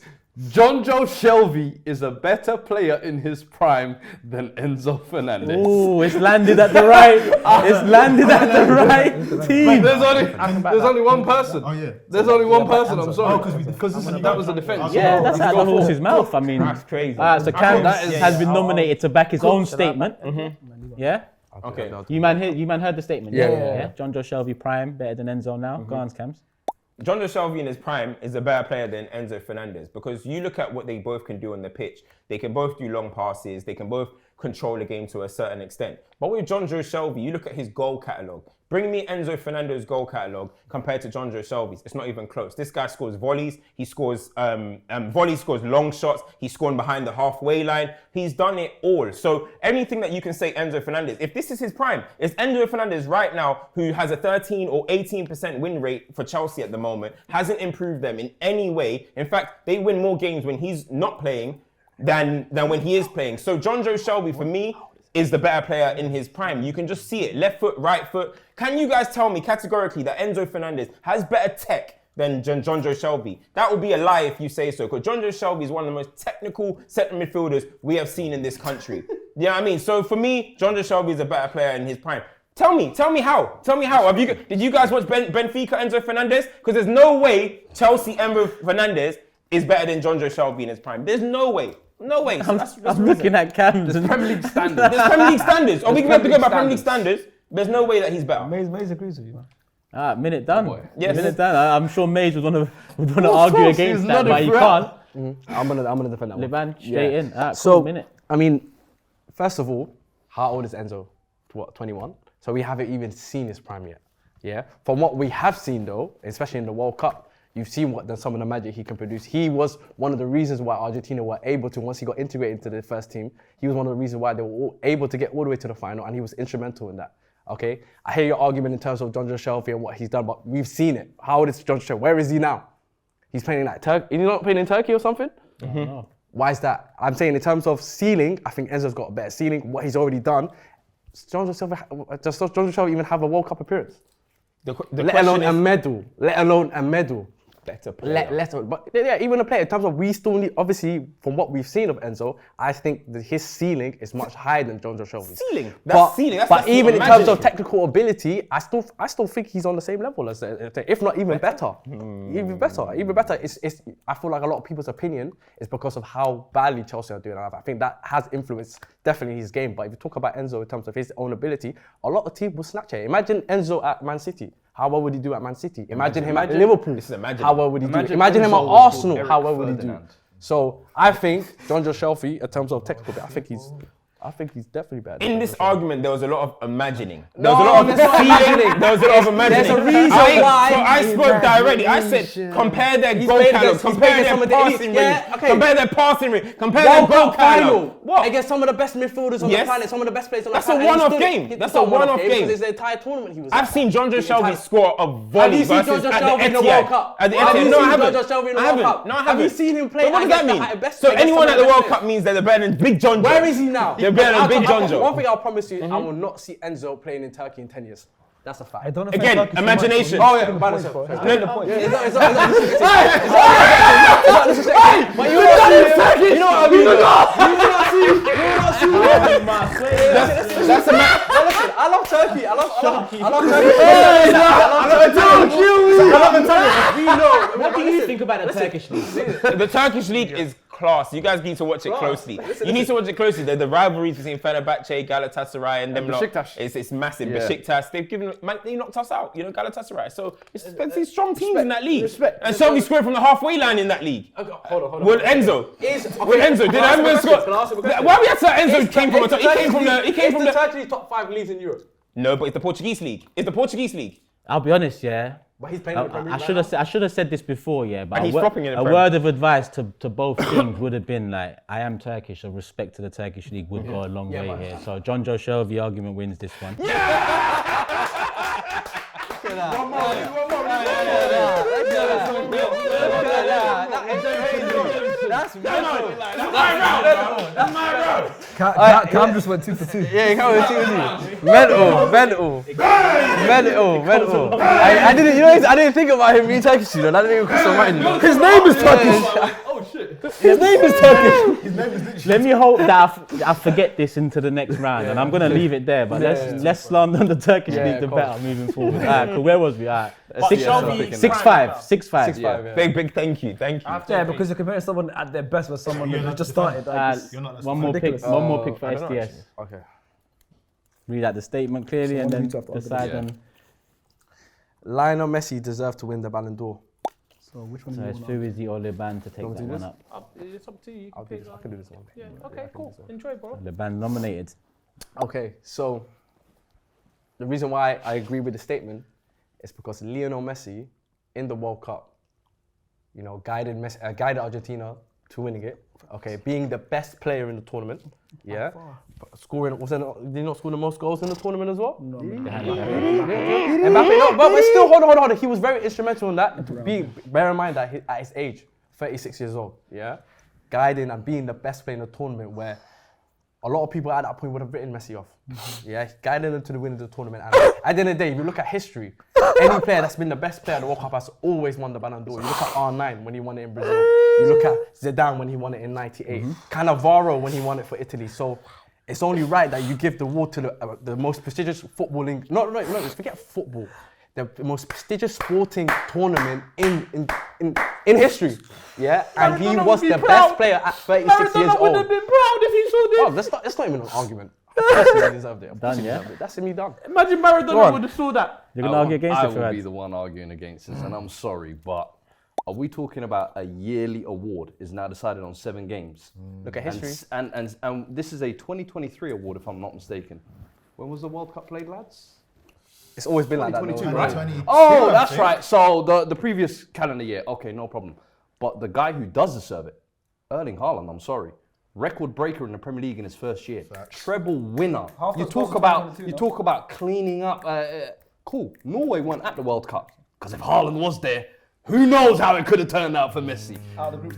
John Joe Shelvey is a better player in his prime than Enzo Fernandez. Oh, it's landed at the right. It's landed at the right team. There's only one person. Oh yeah. There's only one person. I'm sorry. Because that was a defense. Yeah, that's out the horse's mouth. I mean, that's crazy. So Cam has been nominated to back his own statement. Yeah. Okay. You man heard the statement. Yeah. John Joe Shelvey prime better than Enzo now. Go on, Cams. John Joe Shelvey in his prime is a better player than Enzo Fernandez because you look at what they both can do on the pitch. They can both do long passes. They can both control the game to a certain extent. But with John Joe Shelvey, you look at his goal catalogue. Bring me Enzo Fernandez's goal catalogue compared to John Joe Shelvey's. It's not even close. This guy scores volleys. He scores scores long shots. He's scoring behind the halfway line. He's done it all. So anything that you can say Enzo Fernandez, if this is his prime, it's Enzo Fernandez right now who has a 13 or 18% win rate for Chelsea at the moment, hasn't improved them in any way. In fact, they win more games when he's not playing than when he is playing. So John Joe Shelvey, for me, is the better player in his prime. You can just see it. Left foot, right foot. Can you guys tell me categorically that Enzo Fernandez has better tech than John Joe Shelvey? That would be a lie if you say so, because John Joe Shelvey is one of the most technical centre midfielders we have seen in this country. You know what I mean? So for me, John Joe Shelvey is a better player in his prime. Tell me how. Did you guys watch Benfica Enzo Fernandez? Because there's no way Chelsea Enzo Fernandez is better than John Joe Shelvey in his prime. There's no way. No way. So I'm looking at Cams. There's Premier League standards. There's Premier League standards. Or we can have to go by Premier League standards. There's no way that he's better. Maze agrees with you, man. Minute done. Yes. Minute done. I'm sure Maze would want to argue against that, but he can't. I'm gonna defend that one. Liban, straight in. Cool. So, minute. I mean, first of all, how old is Enzo? 21? So we haven't even seen his prime yet. Yeah. From what we have seen though, especially in the World Cup, you've seen some of the magic he can produce. He was one of the reasons why Argentina were able to, once he got integrated into the first team, he was one of the reasons why they were able to get all the way to the final, and he was instrumental in that. Okay, I hear your argument in terms of John Joe Shelvey and what he's done, but we've seen it. How old is John Joe Shelvey? Where is he now? He's playing in like Turkey. Is he not playing in Turkey or something? Mm-hmm. Why is that? I'm saying in terms of ceiling, I think Enzo's got a better ceiling. What he's already done, does John Joe Shelvey even have a World Cup appearance? Let alone a medal. Better player. But yeah, even a player, in terms of we still need, obviously, from what we've seen of Enzo, I think that his ceiling is much higher than John Joe Shelvey's. Ceiling? But even in terms of technical ability, I still think he's on the same level as, if not even better. Even better. It's I feel like a lot of people's opinion is because of how badly Chelsea are doing. I think that has influenced definitely his game. But if you talk about Enzo in terms of his own ability, a lot of teams will snatch it. Imagine Enzo at Man City. How well would he do at Man City? Imagine him at Liverpool. How well would he do? Imagine him at Arsenal. How well would he do? So I think John Joe Shelvey, in terms of technical, I think he's I think he's definitely better. In this argument, there was a lot of imagining. There was a lot of imagining. There was a lot of imagining. There's a reason why. So I spoke directly. I said, compare their goal count, compare their passing rate, compare their passing rate, compare their goal count. What? Against some of the best midfielders on the planet, some of the best players on the planet. That's a one-off game. That's a one-off game. It's the entire tournament he was. I've seen John Joe Shelby score a volley versus at the Shelby in the World Cup? At the Have you Etihad. No, I seen John Joe haven't. Shelby in the World Cup? No, I haven't. Have you seen him play? So what does that mean? So anyone at the World Cup means that they're better than Big John Joe. Where is he now? They're better than Big John Joe. One thing I'll promise you, I will not see Enzo playing in Turkey in 10 years. That's a fact. Again, imagination. Oh yeah, by yourself. That's a I love Turkey. I love Turkey. I love Turkey. What do you think about the Turkish league? The Turkish league is class. You guys need to watch it closely. You need to watch it closely. The rivalries between Fenerbahce, Galatasaray, and them lot. It's massive. Besiktas, they knocked us out. You know, Galatasaray. So it's strong teams in that league. And Shelby scored from the halfway line in that league. Hold on. With Enzo. Did Enzo score? Why we had to Enzo came from the? He came from the Turkey top 5 leagues in Europe. No, but it's the Portuguese league. It's the Portuguese league. I'll be honest, yeah. But he's playing in the Premier League. I should have said this before, yeah. But And he's flopping in the a Premier. word of advice to both teams would have been like, I am Turkish, so respect to the Turkish league would go a long way here. So John Joe Shelby argument wins this one. That's my road. Cam just went 2 for 2. Yeah, Cam went 2 for 2. Mental. I didn't think about him being Turkish, you know. That didn't even cross my mind. His name is Turkish. Oh shit. His name is Turkish. His name is literally. Let me hope that I forget this into the next round, and I'm gonna leave it there. But let's slander the Turkish league the better moving forward. Alright, cool. Where was we? Alright, 6-5. Big thank you. Yeah, because you're comparing someone at their best with someone who just started. One more pick for SDS. Okay. Read out the statement clearly and then decide on. Lionel Messi deserved to win the Ballon d'Or. So which one? So it's Fuizzi or Liban to take that one up. It's up to you. I can do this one. Yeah. Okay. Cool. Enjoy, bro. Liban nominated. Okay, so the reason why I agree with the statement is because Lionel Messi in the World Cup, you know, guided Argentina to winning it. Okay, being the best player in the tournament. Yeah, scoring. Did he not score the most goals in the tournament as well? No. Mbappe, no, but still, hold on. He was very instrumental in that. Bear in mind that at his age, 36 years old, yeah, guiding and being the best player in the tournament, where a lot of people at that point would have written Messi off. Yeah, guiding them to the win of the tournament. And at the end of the day, if you look at history, any player that's been the best player at the World Cup has always won the Ballon d'Or. You look at R9 when he won it in Brazil. You look at Zidane when he won it in '98. Cannavaro when he won it for Italy. So it's only right that you give the award to the most prestigious footballing. No, forget football. The most prestigious sporting tournament in history. Yeah, and he was the best player at 36 years old. Maradona would have been proud if he saw this. Oh, that's not even an argument. He deserved it. Done, yeah? That's him done. Imagine Maradona would have saw that. You're gonna argue against it, I will Farad? be the one arguing against this, and I'm sorry, but are we talking about a yearly award is now decided on 7 games? Look at history. And this is a 2023 award, if I'm not mistaken. When was the World Cup played, lads? It's always been like that, though, right? Oh, that's right. So the previous calendar year. Okay, no problem. But the guy who does deserve it, Erling Haaland, I'm sorry. Record breaker in the Premier League in his first year. Treble winner. You talk about cleaning up. Cool. Norway weren't at the World Cup. Because if Haaland was there, who knows how it could have turned out for Messi.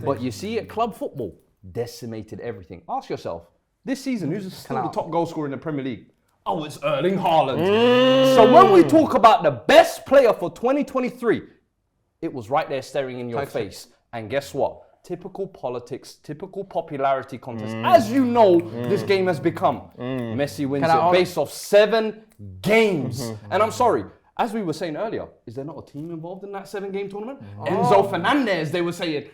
But you see, at club football, decimated everything. Ask yourself, this season, who's still the top goal scorer in the Premier League? Oh, it's Erling Haaland. So when we talk about the best player for 2023, it was right there staring in your face. And guess what? Typical politics, typical popularity contest. As you know, this game has become. Messi wins it based off 7 games. And I'm sorry, as we were saying earlier, is there not a team involved in that 7-game tournament? Enzo Fernandez, they were saying.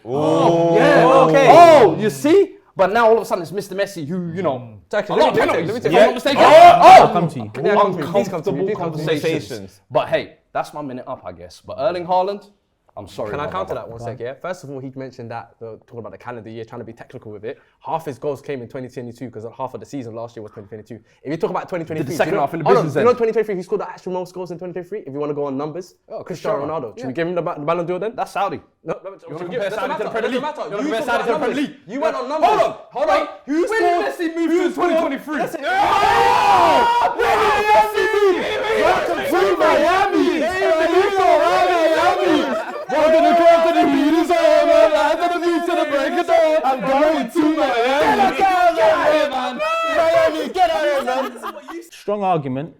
You see? But now all of a sudden it's Mr. Messi who, you know, Let me take. I'll come to you. Uncomfortable conversations. But hey, that's my minute up, I guess. But Erling Haaland, I'm sorry. Can I my counter brother. that one sec, yeah? First of all, he mentioned that, talking about the calendar year, trying to be technical with it. Half his goals came in 2022 because half of the season last year was 2022. If you talk about 2023, Did the second half in the hold on, business you know end? 2023, who scored the actual most goals in 2023? If you want to go on numbers, Cristiano Ronaldo. Should we give him the Ballon d'Or then? That's Saudi. No, You want to compare Saudi to the Premier League? Doesn't matter. You want to compare Saudi to the Premier League? You went on numbers. Hold on. Who scored? When did Messi move to 2023? When did Messi move? Welcome to Miami. Welcome to come to the beat is on. I'm to the beat to the break of dawn. I'm going to Miami. Get out here, man. Miami, get out here, man. Strong argument,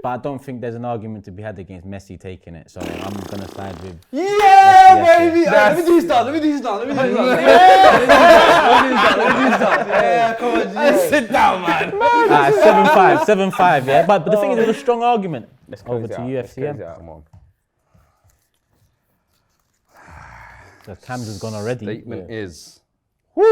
but I don't think there's an argument to be had against Messi taking it. So I'm gonna side with. Yeah, baby. Let me do this done. Yeah, come on, Sit down, man. 7-5, yeah. But the thing is, it's a strong argument. Over to you, FCM. Come on. The Cam's has gone already. Statement is.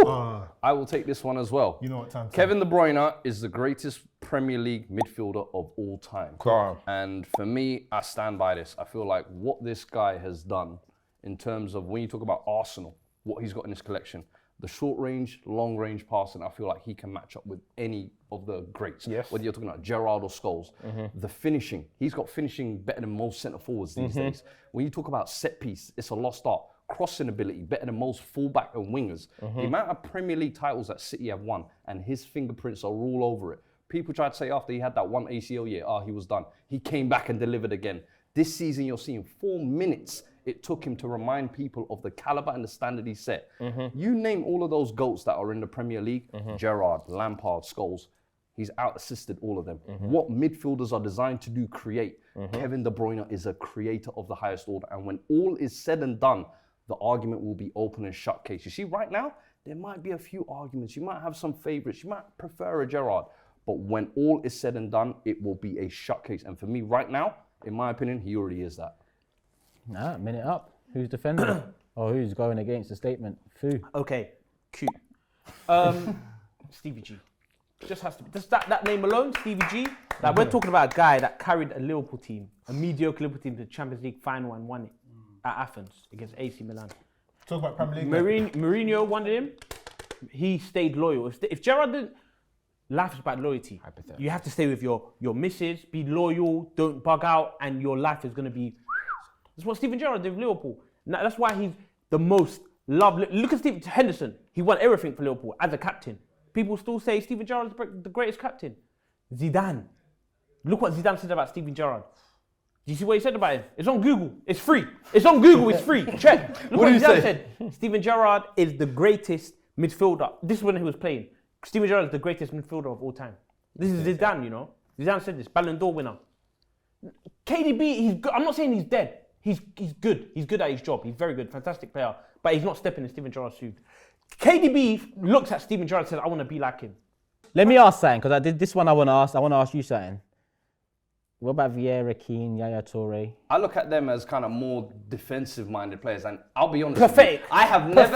Ah, I will take this one as well. you know what time? Kevin De Bruyne is the greatest Premier League midfielder of all time. And for me, I stand by this. I feel like what this guy has done in terms of when you talk about Arsenal, what he's got in his collection, the short range, long range passing, I feel like he can match up with any of the greats. Yes. Whether you're talking about Gerrard or Scholes. The finishing, he's got finishing better than most centre forwards these days. When you talk about set piece, it's a lost art. Crossing ability better than most fullback and wingers. The amount of Premier League titles that City have won and his fingerprints are all over it. People tried to say after he had that one ACL year, he was done. He came back and delivered again. This season, you're seeing 4 minutes it took him to remind people of the caliber and the standard he set. You name all of those GOATs that are in the Premier League, Gerrard, Lampard, Scholes, he's out-assisted all of them. What midfielders are designed to do, create. Kevin De Bruyne is a creator of the highest order. And when all is said and done, the argument will be open and shut case. You see, right now, there might be a few arguments. You might have some favorites. You might prefer a Gerrard. But when all is said and done, it will be a shut case. And for me, right now, in my opinion, he already is that. Nah, minute up. Who's defending it? Or who's going against the statement? Fu. Okay, cute. Stevie G. Just has to be. Just that name alone, Stevie G. Like we're talking about a guy that carried a Liverpool team, a mediocre Liverpool team to the Champions League final and won it at Athens against AC Milan. Talk about Premier League. Mourinho wanted him. He stayed loyal. If Gerrard didn't, life is about loyalty. You have to stay with your missus, be loyal, don't bug out, and your life is going to be. That's what Steven Gerrard did with Liverpool. Now, that's why he's the most loved. Look at Steve Henderson. He won everything for Liverpool as a captain. People still say Steven Gerrard is the greatest captain. Zidane. Look what Zidane said about Steven Gerrard. Do you see what he said about him? It's on Google. It's free. It's on Google. It's free. Check. Look what Zidane said. Steven Gerrard is the greatest midfielder. This is when he was playing. Steven Gerrard is the greatest midfielder of all time. This is Zidane, you know. Zidane said this. Ballon d'Or winner. KDB, he's good. I'm not saying he's dead. He's good. He's good at his job. He's very good. Fantastic player. But he's not stepping in Steven Gerrard's shoes. KDB looks at Steven Gerrard and says, I want to be like him. Let me ask something, because I did this one I want to ask you something. What about Vieira, Keane, Yaya Toure? I look at them as kind of more defensive-minded players, and I'll be honest. Pathetic. I have never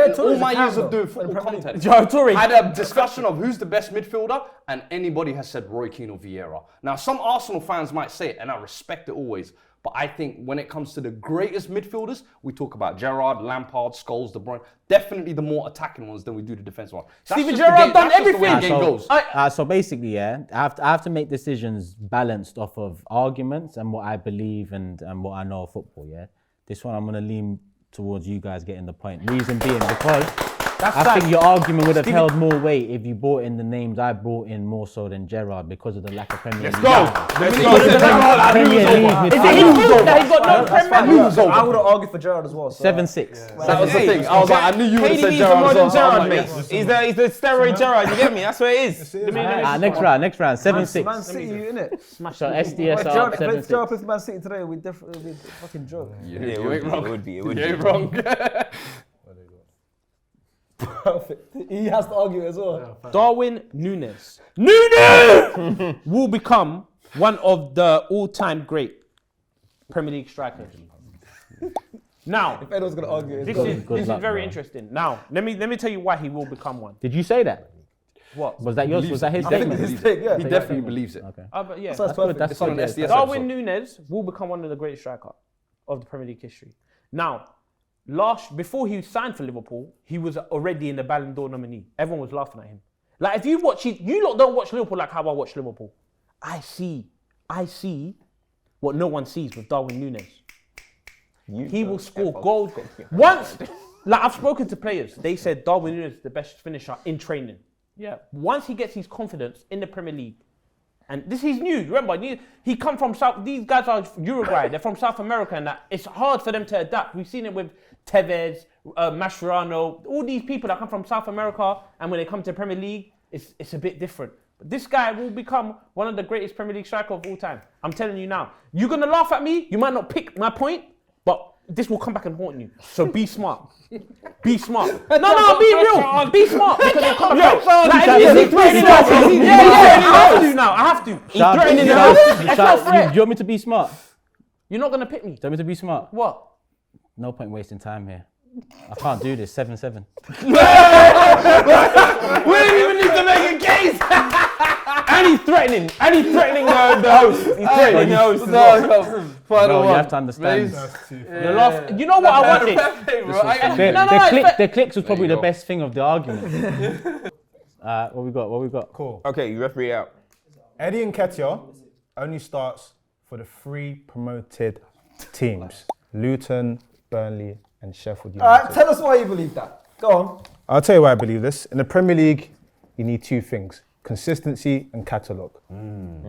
in all my years of doing football content, Yaya Toure had a discussion of who's the best midfielder, and anybody has said Roy Keane or Vieira. Now, some Arsenal fans might say it, and I respect it always. But I think when it comes to the greatest midfielders, we talk about Gerrard, Lampard, Scholes, De Bruyne. Definitely the more attacking ones than we do the defensive ones. Steven Gerrard done everything. So basically, yeah, I have to make decisions balanced off of arguments and what I believe and what I know of football, yeah? This one I'm going to lean towards you guys getting the point. Reason being because I think your argument would have held more weight if you brought in the names I brought in more so than Gerrard because of the lack of Premier League. Let's go. I would have argued for Gerrard as well. So 7-6. That was the thing. I was like, I knew you would have said KDB's Gerrard. a modern Gerrard, mate. He's the steroid Gerrard, you get me? That's what it is. Next round, 7-6. Man City, innit? So SDS If up, Gerrard 7-6. plays Man City today, we'd definitely be a fucking joke. Yeah, it would be. You ain't wrong. Perfect. He has to argue as well. Darwin Núñez will become one of the all-time great Premier League strikers. Now, If anyone's gonna argue, this is very interesting. Now, let me tell you why he will become one. Did you say that? What? Was that yours? Was that his I think statement? it's his take, yeah. He definitely believes it. Okay. But yeah, That's perfect. That's It's on an good. SDS Darwin episode. Núñez will become one of the greatest strikers of the Premier League history. Now, before he signed for Liverpool, he was already in the Ballon d'Or nominee. Everyone was laughing at him. Like, if you watch it, you lot don't watch Liverpool like how I watch Liverpool. I see what no one sees with Darwin Núñez. He will score goals. Once, like I've spoken to players, they said Darwin Núñez is the best finisher in training. Yeah. Once he gets his confidence in the Premier League, and he's new. Remember, he come from South. These guys are Uruguay. They're from South America, and that it's hard for them to adapt. We've seen it with Tevez, Mascherano, all these people that come from South America, and when they come to the Premier League, it's a bit different. But this guy will become one of the greatest Premier League strikers of all time. I'm telling you now. You're gonna laugh at me. You might not pick my point, but this will come back and haunt you. So be smart. Be smart. No, be real. Be smart. Because it'll come back. I have to. He's threatening the house. It's not fair. Do you want me to be smart? You're not gonna pick me. Do you want me to be smart? What? No point wasting time here. I can't do this. 7-7. We don't even need to make a case. And he's threatening. The host. He's threatening the host as well. Bro, you have to understand. You know what I wanted? The clicks was probably the best thing of the argument. What we got? Cool. Okay, you referee out. Eddie Nketiah only starts for the 3 promoted teams: Luton, Burnley, and Sheffield United. All right, tell us why you believe that. Go on. I'll tell you why I believe this. In the Premier League, you need 2 things: consistency and catalogue.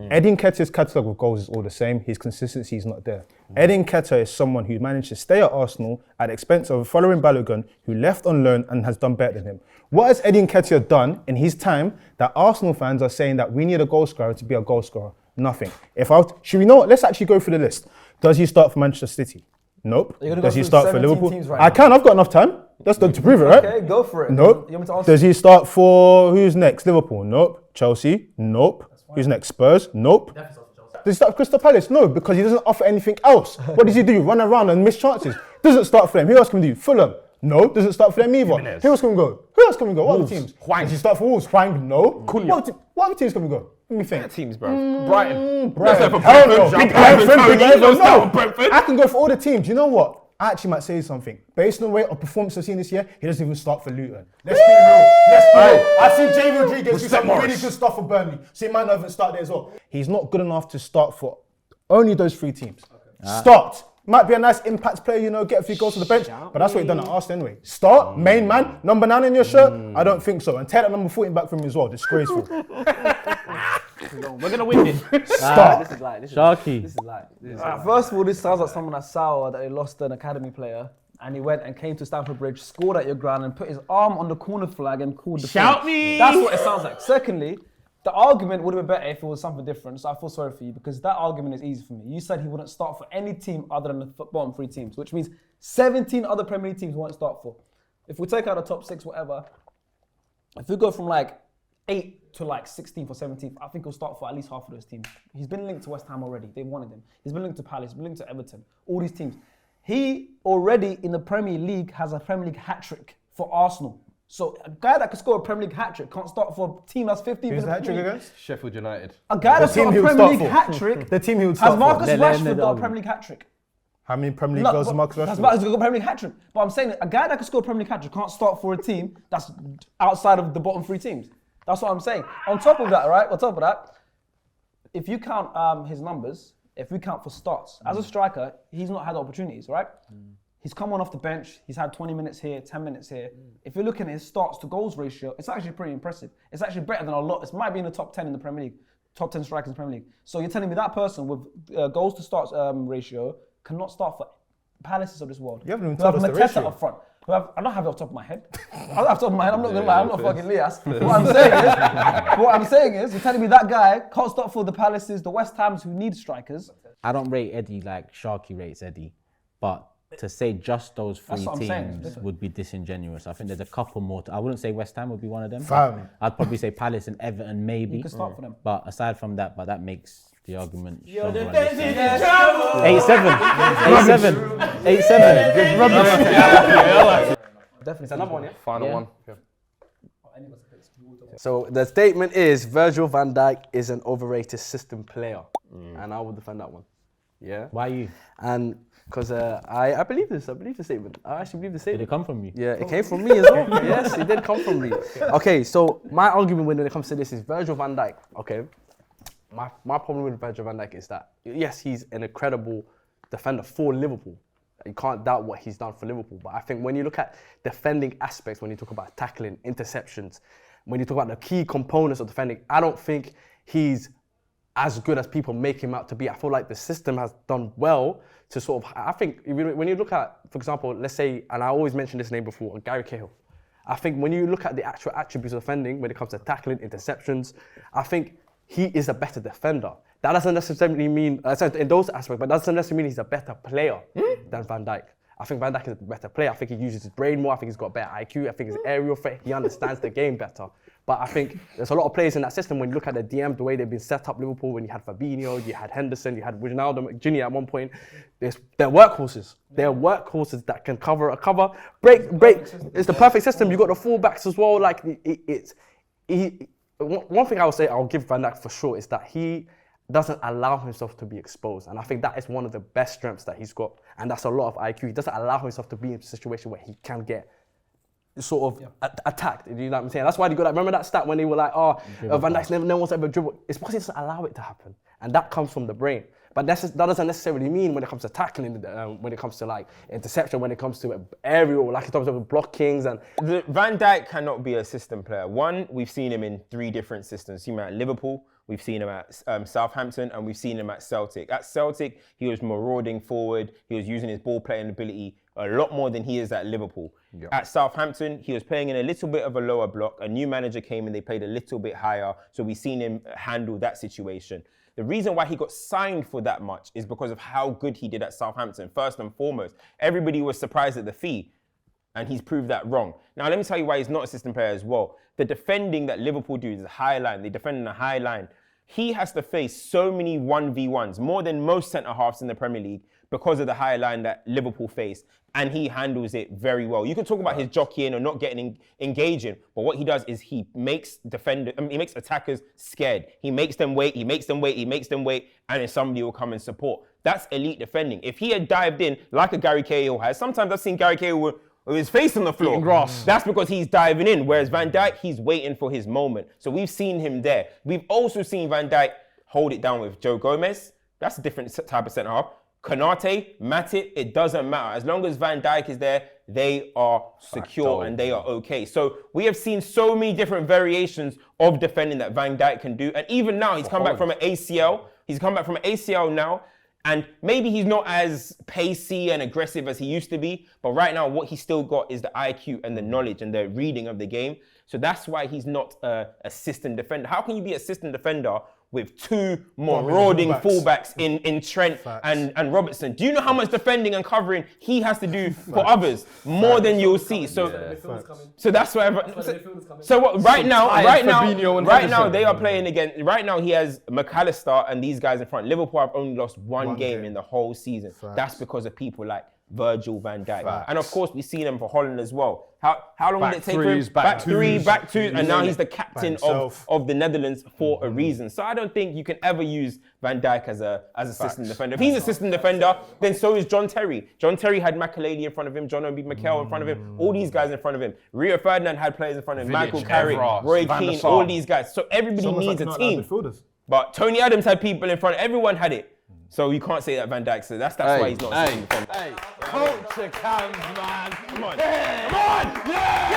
Eddie Nketiah's catalogue of goals is all the same. His consistency is not there. Eddie Nketiah is someone who managed to stay at Arsenal at the expense of following Balogun, who left on loan and has done better than him. What has Eddie Nketiah done in his time that Arsenal fans are saying that we need a goal scorer to be a goal scorer? Nothing. Should we know what? Let's actually go through the list. Does he start for Manchester City? Nope. Does he start for Liverpool? Right I can. I've got enough time. That's to prove it, right? Okay, go for it. Nope. You want me to answer? Does he start for who's next? Liverpool? Nope. Chelsea? Nope. Who's next? Spurs? Nope. Does he start for Crystal Palace? No, because he doesn't offer anything else. What does he do? Run around and miss chances. Doesn't start for them. Who else can we do? Fulham? No. Doesn't start for them either. Who else can we go? What other teams? Does he start for Wolves? Hwang? No. What other teams can we go? Let me think. Teams, bro. Brighton. Hell no. Brentford. I can go for all the teams. You know what? I actually might say something. Based on the way of performance I've seen this year, he doesn't even start for Luton. Let's be real. I've seen Jay Rodriguez do some really good stuff for Burnley, so he might not even start there as well. He's not good enough to start for only those 3 teams. Start. Might be a nice impact player, get a few goals to the bench, but that's what he done at Arsenal anyway. Start, main man, number 9 in your shirt? I don't think so. And take that number 14 back from him as well. Disgraceful. We're gonna win this. Start. This is like. Sharky. This is like. First of all, this sounds like someone that's sour that they lost an academy player and he went and came to Stamford Bridge, scored at your ground and put his arm on the corner flag and called the Shout play. me! That's what it sounds like. Secondly, the argument would have been better if it was something different, so I feel sorry for you because that argument is easy for me. You said he wouldn't start for any team other than the bottom 3 teams, which means 17 other Premier League teams won't start for. If we take out the top 6, whatever, if we go from like 8 to like 16th or 17th, I think he'll start for at least half of those teams. He's been linked to West Ham already. They wanted him. He's been linked to Palace. He's been linked to Everton. All these teams. He already in the Premier League has a Premier League hat-trick for Arsenal. So a guy that could score a Premier League hat-trick can't start for a team that's 15th. Who's the hat-trick against? Sheffield United. A guy that's got a Premier League hat-trick. The team he would start has Marcus for. Rashford got a Premier League hat-trick? How many Premier League goals has Marcus Rashford? He's got a Premier League hat-trick. But I'm saying that a guy that could score a Premier League hat-trick can't start for a team that's outside of the bottom 3 teams. That's what I'm saying. On top of that, right? On top of that, if you count his numbers, if we count for starts, as a striker, he's not had opportunities, right? He's come on off the bench. He's had 20 minutes here, 10 minutes here. If you're looking at his starts to goals ratio, it's actually pretty impressive. It's actually better than a lot. It might be in the top 10 in the Premier League, top 10 strikers in the Premier League. So you're telling me that person with goals to starts ratio cannot start for Palaces of this world. You haven't even told us the Mateta ratio. up front. I don't have it off the top of my head. I don't have it off the top of my head. I'm not gonna lie. I'm not fucking Lias. What I'm saying is, you're telling me that guy can't start for the Palaces, the West Hams who need strikers. I don't rate Eddie like Sharky rates Eddie, but to say just those 3 what I'm saying. teams would be disingenuous. I think there's a couple more. I wouldn't say West Ham would be one of them. Fam. I'd probably say Palace and Everton maybe. You can start for them. But aside from that, that makes the argument. You're the 8-7. 8-7. Definitely. It's another one, yeah? Final one. So the statement is Virgil van Dijk is an overrated system player. And I will defend that one. Yeah. Why you? And Because I believe this. I believe the statement. I actually believe the statement. Did it come from you? Yeah, it came from me as well. Yes, it did come from me. Okay, so my argument when it comes to this is Virgil van Dijk. Okay, my problem with Virgil van Dijk is that, yes, he's an incredible defender for Liverpool. You can't doubt what he's done for Liverpool. But I think when you look at defending aspects, when you talk about tackling, interceptions, when you talk about the key components of defending, I don't think he's as good as people make him out to be. I feel like the system has done well to sort of, I think when you look at, for example, let's say, and I always mentioned this name before, Gary Cahill. I think when you look at the actual attributes of defending, when it comes to tackling, interceptions, I think he is a better defender. That doesn't necessarily mean, in those aspects, but that doesn't necessarily mean he's a better player than Van Dijk. I think Van Dijk is a better player. I think he uses his brain more. I think he's got better IQ. I think his aerial threat, he understands the game better. But I think there's a lot of players in that system. When you look at the DM, the way they've been set up, Liverpool, when you had Fabinho, you had Henderson, you had Ronaldo, Jr. at one point, they're workhorses. They're workhorses that can cover, break. It's the perfect system. You got the fullbacks as well. Like one thing I would say, I'll give Van Dijk for sure, is that he doesn't allow himself to be exposed. And I think that is one of the best strengths that he's got. And that's a lot of IQ. He doesn't allow himself to be in a situation where he can get sort of attacked. You know what I'm saying? That's why they got that. Remember that stat when they were like, Van Dijk's no one's ever dribbled. It's because he doesn't allow it to happen. And that comes from the brain. But that doesn't necessarily mean when it comes to tackling, when it comes to like interception, when it comes to aerial, like in terms of blockings and. Van Dijk cannot be a system player. One, we've seen him in 3 different systems. We've seen him at Liverpool, we've seen him at Southampton, and we've seen him at Celtic. At Celtic, he was marauding forward. He was using his ball playing ability a lot more than he is at Liverpool. Yep. At Southampton, he was playing in a little bit of a lower block. A new manager came and they played a little bit higher. So we've seen him handle that situation. The reason why he got signed for that much is because of how good he did at Southampton. First and foremost, everybody was surprised at the fee, and he's proved that wrong. Now, let me tell you why he's not a system player as well. The defending that Liverpool do is a high line. They defend in a high line. He has to face so many 1v1s, more than most centre-halves in the Premier League, because of the high line that Liverpool face, and he handles it very well. You can talk about his jockeying or not getting engaging, but what he does is he makes he makes attackers scared. He makes them wait, and then somebody will come and support. That's elite defending. If he had dived in like a Gary Cahill has, sometimes I've seen Gary Cahill with his face on the floor. Grass. That's because he's diving in, whereas Van Dijk, he's waiting for his moment. So we've seen him there. We've also seen Van Dijk hold it down with Joe Gomez. That's a different type of centre-half. Konate, Matip, it doesn't matter. As long as Van Dijk is there, they are secure and they are okay. So we have seen so many different variations of defending that Van Dijk can do. And even now, he's come back from an ACL. He's come back from an ACL now. And maybe he's not as pacey and aggressive as he used to be. But right now, what he's still got is the IQ and the knowledge and the reading of the game. So that's why he's not a system defender. How can you be a system defender with 2 marauding fullbacks in Trent and Robertson? Do you know how much defending and covering he has to do for others? More than you'll see. So that's why. So what? Right now they are playing against. Right now he has McAllister and these guys in front. Liverpool have only lost one game in the whole season. That's because of people like Virgil van Dijk. And of course, we've seen him for Holland as well. How long did it take for him? Back two, and now he's the captain of the Netherlands for a reason. So I don't think you can ever use Van Dijk as a system defender. If he's a system defender, then so is John Terry. John Terry had Makelele in front of him, John Obi Mikel in front of him, all these guys in front of him. Rio Ferdinand had players in front of him, Michael Carrick, Roy Keane, all these guys. So everybody needs a team. But Tony Adams had people in front. Everyone had it. So you can't say that Van Dijk. So that's why he's not a system defender. Culture cams, man. Come on. Give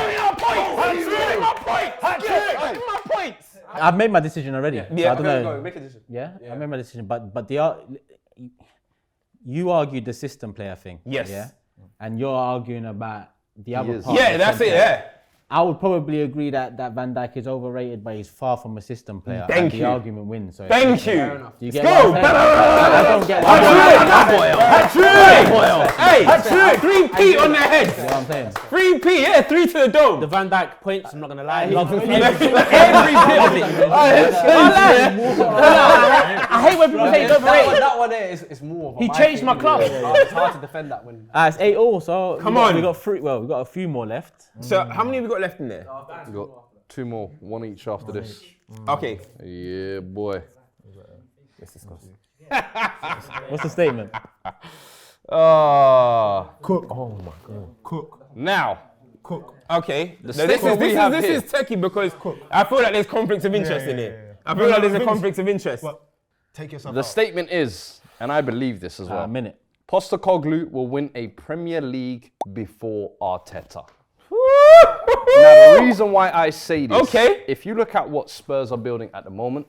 me my points. Give me my points. Give me my points. I've made my decision already. Yeah, so I don't know. Go, make a decision. Yeah, I made my decision. But you argued the system player thing. Yes. Yeah. And you're arguing about the other part. Yeah, that's it. Yeah. I would probably agree that Van Dijk is overrated, but he's far from a system player. Thank and you. The argument wins. So Thank you. Do you get what I'm saying? I don't get Hey, 3P on their heads. You know what I'm saying? 3P, yeah, 3 to the dome. The Van Dijk points, I'm not going to lie. Every bit of it. I hate when people say he's overrated. That one there is more of a He changed my club. It's hard to defend that when. It's 8-8, so Come on. we got a few more left. So how many have we got left in there? We got 2 more, 1 each after this. Okay. Yeah, boy. Let's discuss. What's the statement? Cook. Oh my God. Cook. Now, Cook. Okay. the Now, this statement we have here. is techie because I feel like there's conflicts of interest in it. I feel like there's a conflict of interest. But take yourself The out. statement is, and I believe this as well. A minute. Postecoglou will win a Premier League before Arteta. Now, the reason why I say this, Okay. if you look at what Spurs are building at the moment,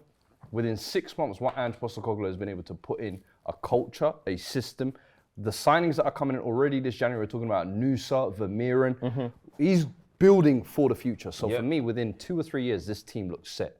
within 6 months, what Ange Postecoglou has been able to put in a culture, a system, the signings that are coming in already this January, we're talking about Nusa, Vermeeren. He's building for the future. So for me, within 2 or 3 years, this team looks set.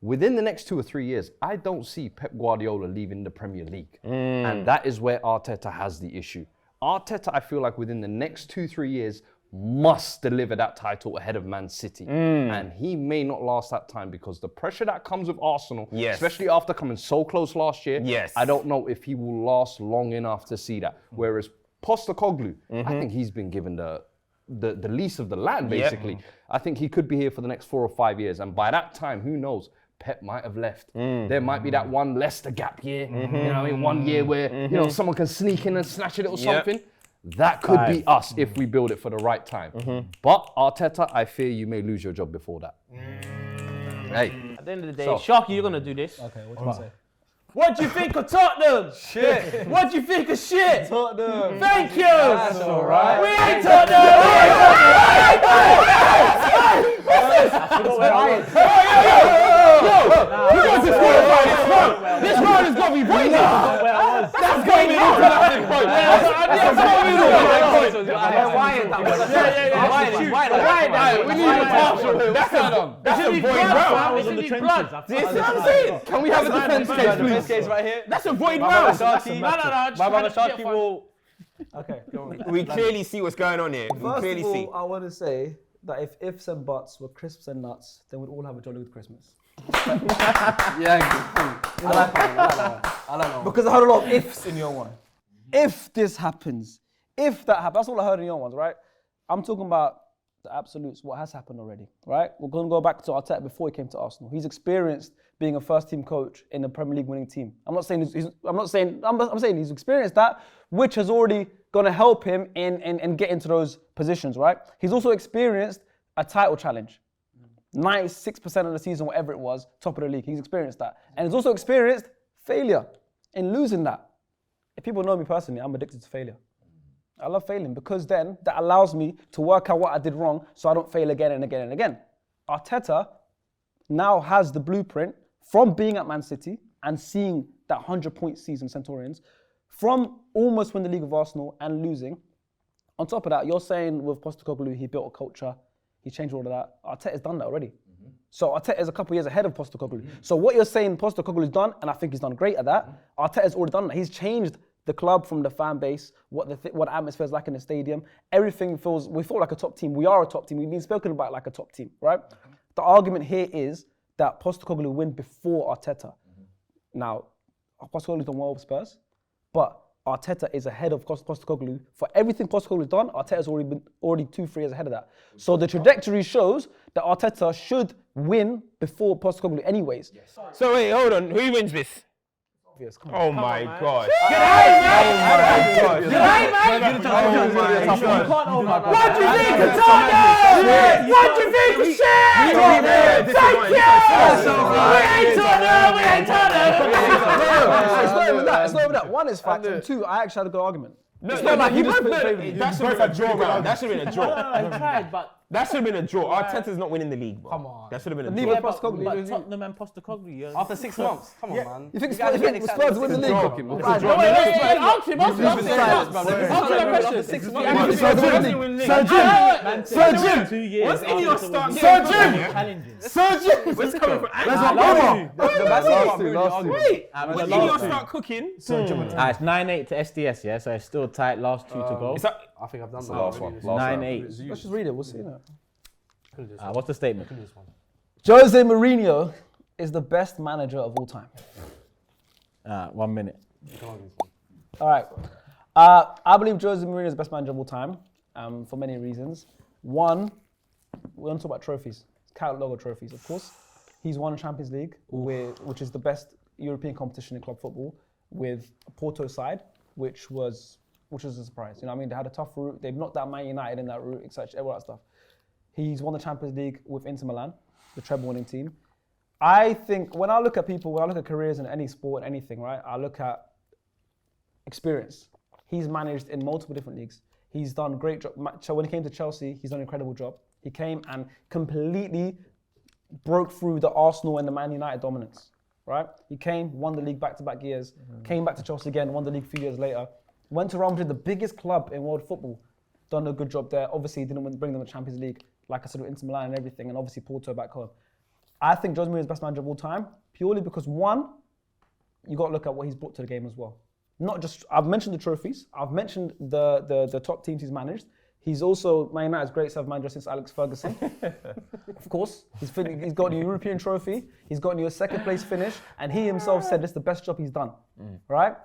Within the next 2 or 3 years, I don't see Pep Guardiola leaving the Premier League. And that is where Arteta has the issue. Arteta, I feel like within the next 2-3 years, must deliver that title ahead of Man City. And he may not last that time because the pressure that comes with Arsenal, especially after coming so close last year, I don't know if he will last long enough to see that. Whereas Postecoglou, I think he's been given the lease of the land, basically. I think he could be here for the next 4 or 5 years. And by that time, who knows? Pep might have left. There might be that one Leicester gap year. You know what I mean? 1 year where, you know, someone can sneak in and snatch a little something. That could be us if we build it for the right time. But Arteta, I fear you may lose your job before that. Hey. At the end of the day, Sharky, you're gonna do this. Okay, what do you say? What do you think of Tottenham? Shit. What do you think of shit? Tottenham. Thank you. That's all right. We ain't This round has got me breathing. That's going me That's a void round. Can we have a defense case, please? Case right here. That's a void round. My brother Sharky will. Okay, go on. We clearly see what's going on here. We First clearly of all, see. I want to say that if ifs and buts were crisps and nuts, then we'd all have a jolly good Christmas. Yeah, I like that. I like that. Because I heard a lot of ifs in your one. If this happens, if that happens, that's all I heard in your ones, right? I'm talking about the absolutes, what has happened already, right? We're going to go back to Arteta before he came to Arsenal. He's experienced being a first-team coach in a Premier League winning team. I'm saying he's experienced that, which has already going to help him in get into those positions, right? He's also experienced a title challenge. 96% of the season, whatever it was, top of the league. He's experienced that. And he's also experienced failure in losing that. If people know me personally, I'm addicted to failure. I love failing because then that allows me to work out what I did wrong so I don't fail again and again and again. Arteta now has the blueprint from being at Man City and seeing that 100-point season Centurions, from almost winning the league of Arsenal and losing. On top of that, you're saying with Postecoglou, he built a culture, he changed all of that. Arteta's done that already. So Arteta is a couple of years ahead of Postecoglou. So what you're saying Postecoglou's done, and I think he's done great at that, Arteta's already done that. He's changed the club from the fan base, what the atmosphere is like in the stadium. Everything we feel like a top team. We are a top team. We've been spoken about like a top team, right? The argument here is that Postecoglou win before Arteta. Now, Postecoglou's done well with Spurs, but Arteta is ahead of Postecoglou. For everything Postecoglou's done, Arteta's already 2-3 years ahead of that. So the trajectory shows that Arteta should win before Postecoglou anyways. So wait, hold on. Who wins this? Oh my God. What do you think of Tottenham? What do you think of shit? Thank you! It's not even that. One is fact, and two, I actually had a good argument. That should have been a draw round. That should have been a draw. I tried, but That should have been a draw. Arteta's not winning the league, bro. Come on. That should have been a Neither draw. Postecoglou. but Tottenham and Postecoglou. After 6 months. Come on, man. You think guys are getting Spurs win the league? Draw. Right, It's a draw. Ask him that question. Sir Jim. 2 years. What's in your start? Sir Jim. Where's coming from? Wait. What's in your start cooking? It's 9-8 to SDS, yeah, so it's still tight. Last 2 to go. I think I've done the Last one. 9-8. Let's just read it. We'll see now. What's the statement? Jose Mourinho is the best manager of all time. 1 minute. All right. I believe Jose Mourinho is the best manager of all time for many reasons. One, we're going to talk about trophies. Logo trophies, of course. He's won a Champions League, which is the best European competition in club football, with a Porto side, which was which was a surprise. You know what I mean? They had a tough route. They've knocked out Man United in that route, etc. All that stuff. He's won the Champions League with Inter Milan, the treble-winning team. I think when I look at people, when I look at careers in any sport, anything, right? I look at experience. He's managed in multiple different leagues. He's done a great job. So when he came to Chelsea, he's done an incredible job. He came and completely broke through the Arsenal and the Man United dominance, right? He came, won the league back-to-back years, came back to Chelsea again, won the league a few years later, went to Real Madrid, the biggest club in world football, done a good job there. Obviously, didn't bring them the Champions League, like I said, with Inter Milan and everything, and obviously Porto back home. I think Jose Mourinho is the best manager of all time, purely because one, you got to look at what he's brought to the game as well. Not just, I've mentioned the trophies, I've mentioned the top teams he's managed. He's also Man United's greatest ever manager since Alex Ferguson. Of course, he's got a European trophy, he's got a second place finish, and he himself said this is the best job he's done, right?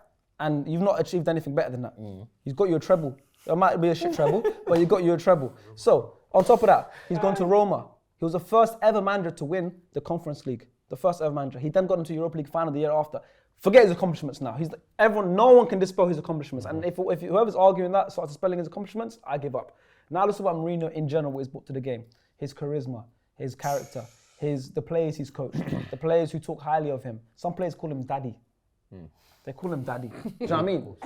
And you've not achieved anything better than that. He's got you a treble. It might be a shit treble, but he got you a treble. So, on top of that, he's gone to Roma. He was the first ever manager to win the Conference League. The first ever manager. He then got into Europa League final the year after. Forget his accomplishments now. No one can dispel his accomplishments. And if whoever's arguing that starts dispelling his accomplishments, I give up. Now let's talk about Mourinho in general, what he's brought to the game. His charisma, his character, the players he's coached, the players who talk highly of him. Some players call him daddy. They call him daddy. Do you know what I mean?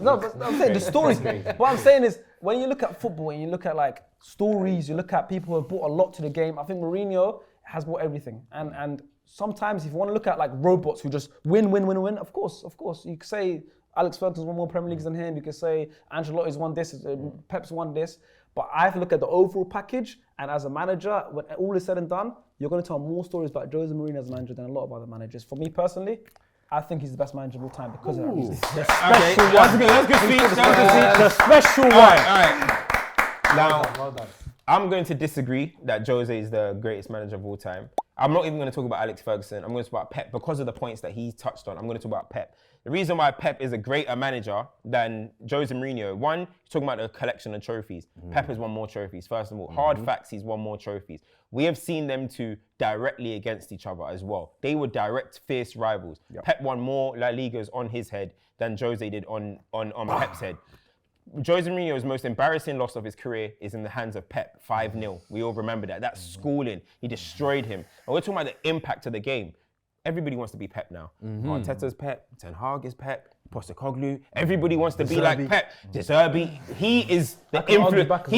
No, but I'm saying the stories. What I'm saying is, when you look at football and you look at like stories, you look at people who have brought a lot to the game, I think Mourinho has brought everything. And sometimes if you want to look at like robots who just win, of course. You could say Alex Ferguson's won more Premier Leagues than him. You could say Ancelotti's won this, Pep's won this. But I have to look at the overall package, and as a manager, when all is said and done, you're going to tell more stories about Jose Mourinho as a manager than a lot of other managers. For me personally, I think he's the best manager of all time because of that reason. The special one. That's good speech. The special one. All right. Now, well done. I'm going to disagree that Jose is the greatest manager of all time. I'm not even going to talk about Alex Ferguson. I'm going to talk about Pep because of the points that he touched on. I'm going to talk about Pep. The reason why Pep is a greater manager than Jose Mourinho, one, you're talking about the collection of trophies. Pep has won more trophies, first of all. Hard facts, he's won more trophies. We have seen them two directly against each other as well. They were direct, fierce rivals. Pep won more La Ligas on his head than Jose did on Pep's head. Jose Mourinho's most embarrassing loss of his career is in the hands of Pep, 5-0. We all remember that. That's schooling. He destroyed him. And we're talking about the impact of the game. Everybody wants to be Pep now. Arteta's Pep, Ten Hag is Pep, Postecoglou. Everybody wants to be like Pep. De Zerbi. He is the influence.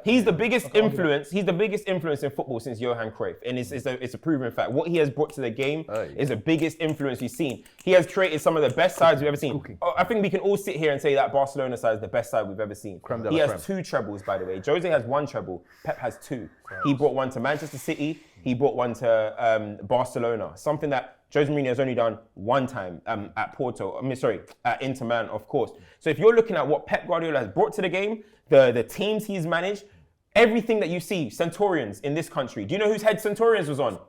He's the biggest influence. He's the biggest influence in football since Johan Cruyff, and it's a proven fact. What he has brought to the game is the biggest influence we've seen. He has created some of the best sides we've ever seen. I think we can all sit here and say that Barcelona side is the best side we've ever seen. He has 2 trebles, by the way. Jose has 1 treble. Pep has 2. He brought 1 to Manchester City. He brought 1 to Barcelona. Something that Jose Mourinho has only done 1 time at Porto. At Inter Milan, of course. So if you're looking at what Pep Guardiola has brought to the game, the teams he's managed, everything that you see, Centurions in this country. Do you know whose head Centurions was on?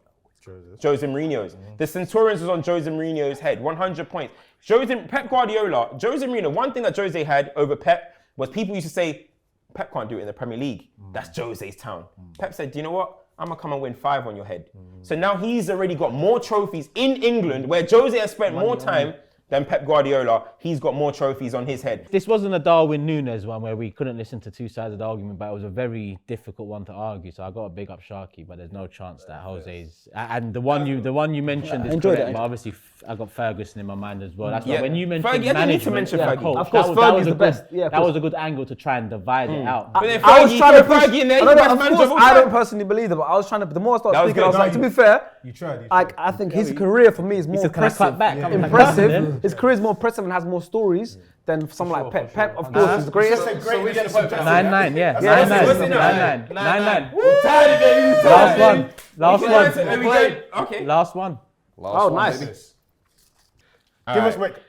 Jose Mourinho's. The Centurions was on Jose Mourinho's head, 100 points. Pep Guardiola, Jose Mourinho, one thing that Jose had over Pep was people used to say, Pep can't do it in the Premier League. That's Jose's town. Pep said, do you know what? I'm going to come and win 5 on your head. So now he's already got more trophies in England, where Jose has spent more time than Pep Guardiola. He's got more trophies on his head. This wasn't a Darwin Núñez one where we couldn't listen to 2 sides of the argument, but it was a very difficult one to argue. So I got to big up Sharky, but there's no chance that Jose's... And the one you mentioned is correct, but obviously I got Ferguson in my mind as well. That's why when you mentioned management, coach, of course, Fergie's the best. That was a good angle to try and divide it out. I was trying to Fergie in there. I don't personally believe that, but I was trying to... The more I started speaking, I was like, to be fair, I think his career for me is more impressive. His career is more impressive and has more stories than someone like Pep. Pep, of course, is the greatest. So we get a point. 9-9, yeah. 9-9. Last one. Oh, nice.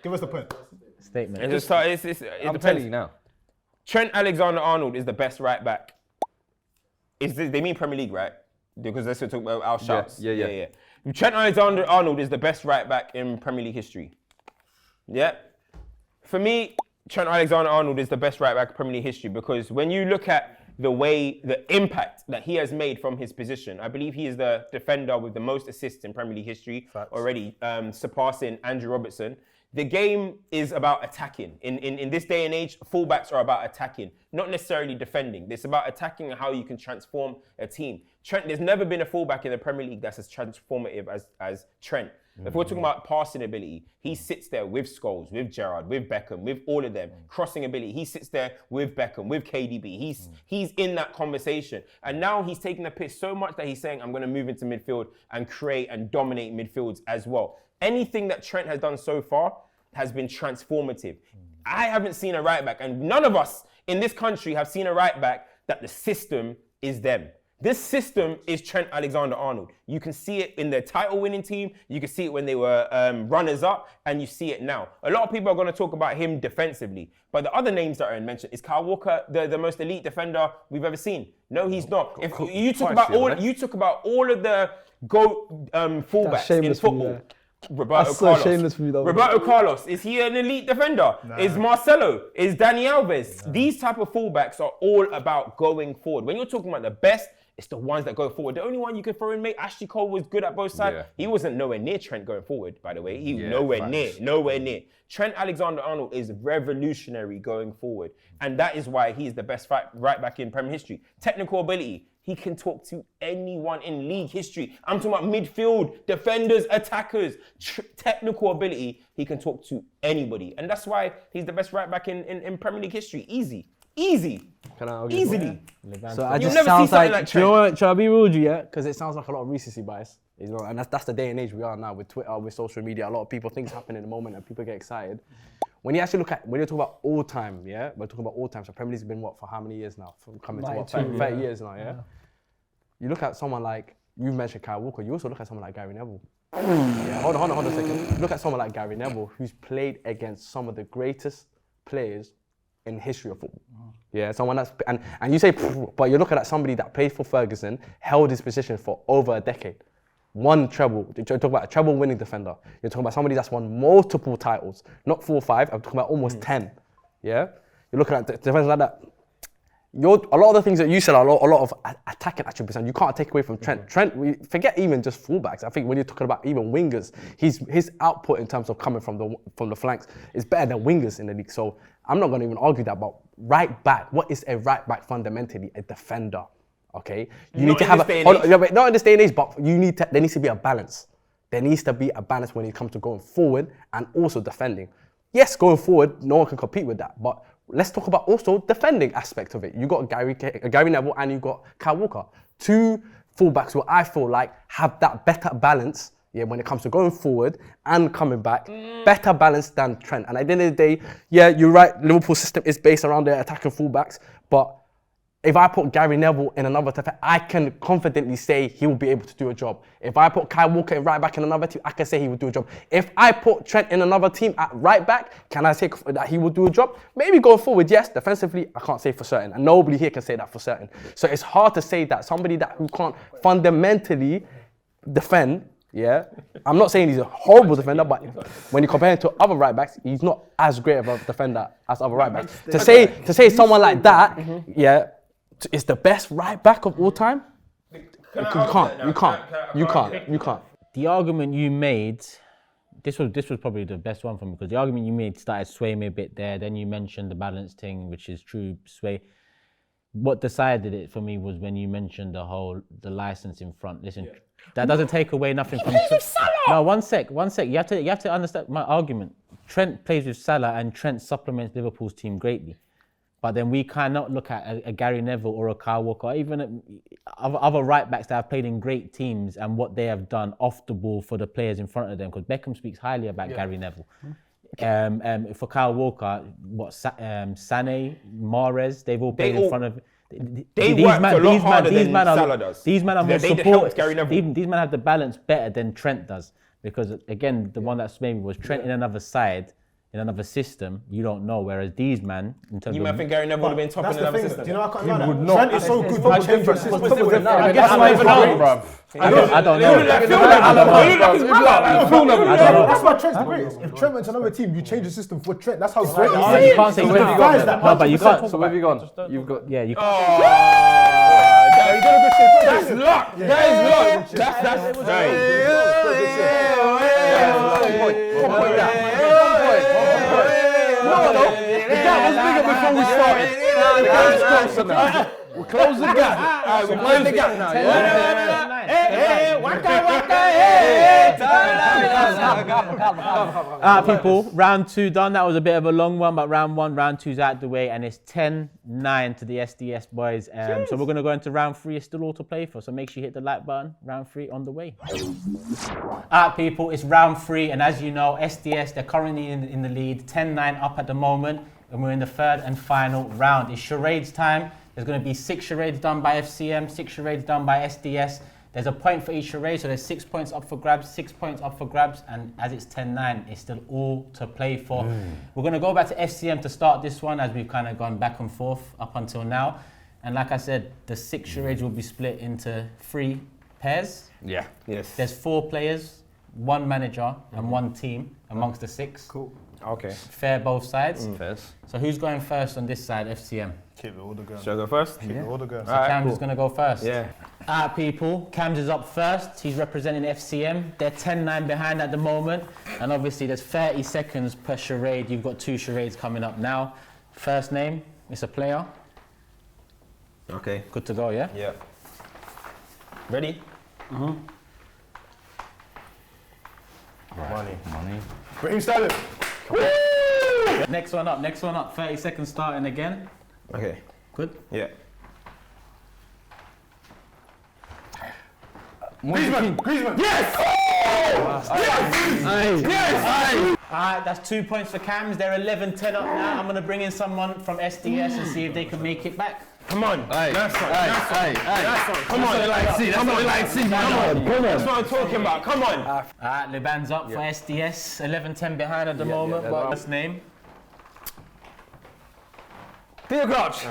Give us the point. Statement. I'm telling you now. Trent Alexander-Arnold is the best right back. They mean Premier League, right? Because let's talk about our shouts. Yeah. Trent Alexander-Arnold is the best right back in Premier League history. Yeah. For me, Trent Alexander-Arnold is the best right back in Premier League history because when you look at the impact that he has made from his position, I believe he is the defender with the most assists in Premier League history already, surpassing Andrew Robertson. The game is about attacking. In this day and age, fullbacks are about attacking, not necessarily defending. It's about attacking and how you can transform a team. Trent, there's never been a fullback in the Premier League that's as transformative as Trent. If we're talking about passing ability, he sits there with Scholes, with Gerrard, with Beckham, with all of them. Crossing ability, he sits there with Beckham, with KDB. He's in that conversation. And now he's taking the piss so much that he's saying, I'm going to move into midfield and create and dominate midfields as well. Anything that Trent has done so far has been transformative. I haven't seen a right back, and none of us in this country have seen a right back that the system is them. This system is Trent Alexander-Arnold. You can see it in their title-winning team. You can see it when they were runners-up, and you see it now. A lot of people are going to talk about him defensively, but the other names that are mentioned, is Kyle Walker the most elite defender we've ever seen? No, he's not. If you talk about all of the GOAT fullbacks in football. Roberto Carlos. Shameless for me, though. Roberto Carlos, is he an elite defender? Nah. Is Marcelo? Is Dani Alves? Nah. These type of fullbacks are all about going forward. When you're talking about the best, it's the ones that go forward. The only one you can throw in, mate, Ashley Cole was good at both sides. Yeah. He wasn't nowhere near Trent going forward, by the way. He was nowhere near. Trent Alexander-Arnold is revolutionary going forward. And that is why he's the best right back in Premier history. Technical ability. He can talk to anyone in league history. I'm talking about midfield, defenders, attackers, technical ability. He can talk to anybody. And that's why he's the best right back in Premier League history. Easy. Can I argue? Easily. So I just sounds like, you know what, shall I be rude, yeah? Because it sounds like a lot of recency bias. You know, and that's the day and age we are now with Twitter, with social media. A lot of people, things happen in the moment and people get excited. When you actually look at, when you're talking about all time, yeah? We're talking about all time. So Premier League's been what, for how many years now? Coming to what, 30 years now, yeah? You look at someone like, you mentioned Kyle Walker, you also look at someone like Gary Neville. Yeah, hold on a second. Look at someone like Gary Neville, who's played against some of the greatest players in the history of football. Yeah, someone that's, and you say, but you're looking at somebody that played for Ferguson, held his position for over a decade. Won treble. You're talking about a treble winning defender. You're talking about somebody that's won multiple titles, not 4 or 5. I'm talking about almost 10. Yeah, you're looking at defenders like that. A lot of the things that you said are a lot of attacking attributes, and you can't take away from Trent. Trent, forget even just fullbacks. I think when you're talking about even wingers, his output in terms of coming from the flanks is better than wingers in the league. So I'm not going to even argue that. But right back, what is a right back fundamentally? A defender. Okay, you need to have not in this day and age, but there needs to be a balance. There needs to be a balance when it comes to going forward and also defending. Yes, going forward, no one can compete with that, but let's talk about also defending aspect of it. You got Gary Neville and you got Kyle Walker, 2 fullbacks who I feel like have that better balance. Yeah, when it comes to going forward and coming back, better balance than Trent. And at the end of the day, yeah, you're right. Liverpool's system is based around their attacking fullbacks, but if I put Gary Neville in another team, I can confidently say he will be able to do a job. If I put Kyle Walker right back in another team, I can say he will do a job. If I put Trent in another team at right back, can I say that he will do a job? Maybe going forward, yes. Defensively, I can't say for certain. And nobody here can say that for certain. So it's hard to say that somebody who can't fundamentally defend, yeah. I'm not saying he's a horrible defender, but when you compare him to other right backs, he's not as great of a defender as other right backs. To say someone like that, yeah, is the best right back of all time? You can't. The argument you made, this was probably the best one for me, because the argument you made started swaying me a bit there. Then you mentioned the balance thing, which is true, sway. What decided it for me was when you mentioned the license in front. Listen, that doesn't take away nothing from Trent. No, one sec. You have to understand my argument. Trent plays with Salah and Trent supplements Liverpool's team greatly. But then we cannot look at a Gary Neville or a Kyle Walker, or even other right backs that have played in great teams and what they have done off the ball for the players in front of them. Because Beckham speaks highly about Gary Neville. For Kyle Walker, Sané, Mahrez, they've all played in front of. They work a lot harder than Salah does. These men are more supportive. These men have the balance better than Trent does. Because again, the one that swayed me was Trent in another side. In another system, you don't know. Whereas these man, in terms of, think Gary Neville would have been top in another system? Do you know I can't lie? Trent is so good. That's why Trent's the greatest. If Trent went to another team, you change the system for Trent. That's how great. You can't say where have you gone. No, but you can't. So where have you gone? You've got. Yeah, you. That's luck. That is luck. That's know though? The gap was bigger before we started. The gap is closer now. We'll close the gap. Alright, we're closing the gap now. Alright, people, round 2 done. That was a bit of a long one, but round 1, round 2's out the way, and it's 10-9 to the SDS boys. So we're gonna go into round 3. It's still all to play for, so make sure you hit the like button. Round 3 on the way. Alright, people, it's round 3, and as you know, SDS, they're currently in the lead, 10-9 up at the moment, and we're in the 3rd and final round. It's charades time. There's going to be 6 charades done by FCM, 6 charades done by SDS. There's a point for each charade, so there's 6 points up for grabs, 6 points up for grabs, and as it's 10-9, it's still all to play for. We're going to go back to FCM to start this one, as we've kind of gone back and forth up until now. And like I said, the 6 charades will be split into 3 pairs. Yeah. Yes. There's 4 players, 1 manager, and 1 team amongst the 6. Cool. Okay. Fair both sides. Fairs. So who's going first on this side, FCM? Keep it all the girls. Shall I go first? Keep it all the girls. So Cam's going to go first. Yeah. Alright, people, Cam's is up first. He's representing FCM. They're 10-9 behind at the moment. And obviously there's 30 seconds per charade. You've got 2 charades coming up now. First name, it's a player. Okay. Good to go, yeah? Yeah. Ready? Money. Raheem Sterling. Next one up. 30 seconds starting again. Okay. Good. Yeah. Griezmann. Yes! Alright, that's 2 points for Cams. They're 11-10 up now. I'm going to bring in someone from SDS and see if they can make it back. Come on. That's right. Come on. That's what I'm talking about. Come on. Alright, Liban's up for SDS. 11-10 behind at the moment. What's his name? Theo Crouch.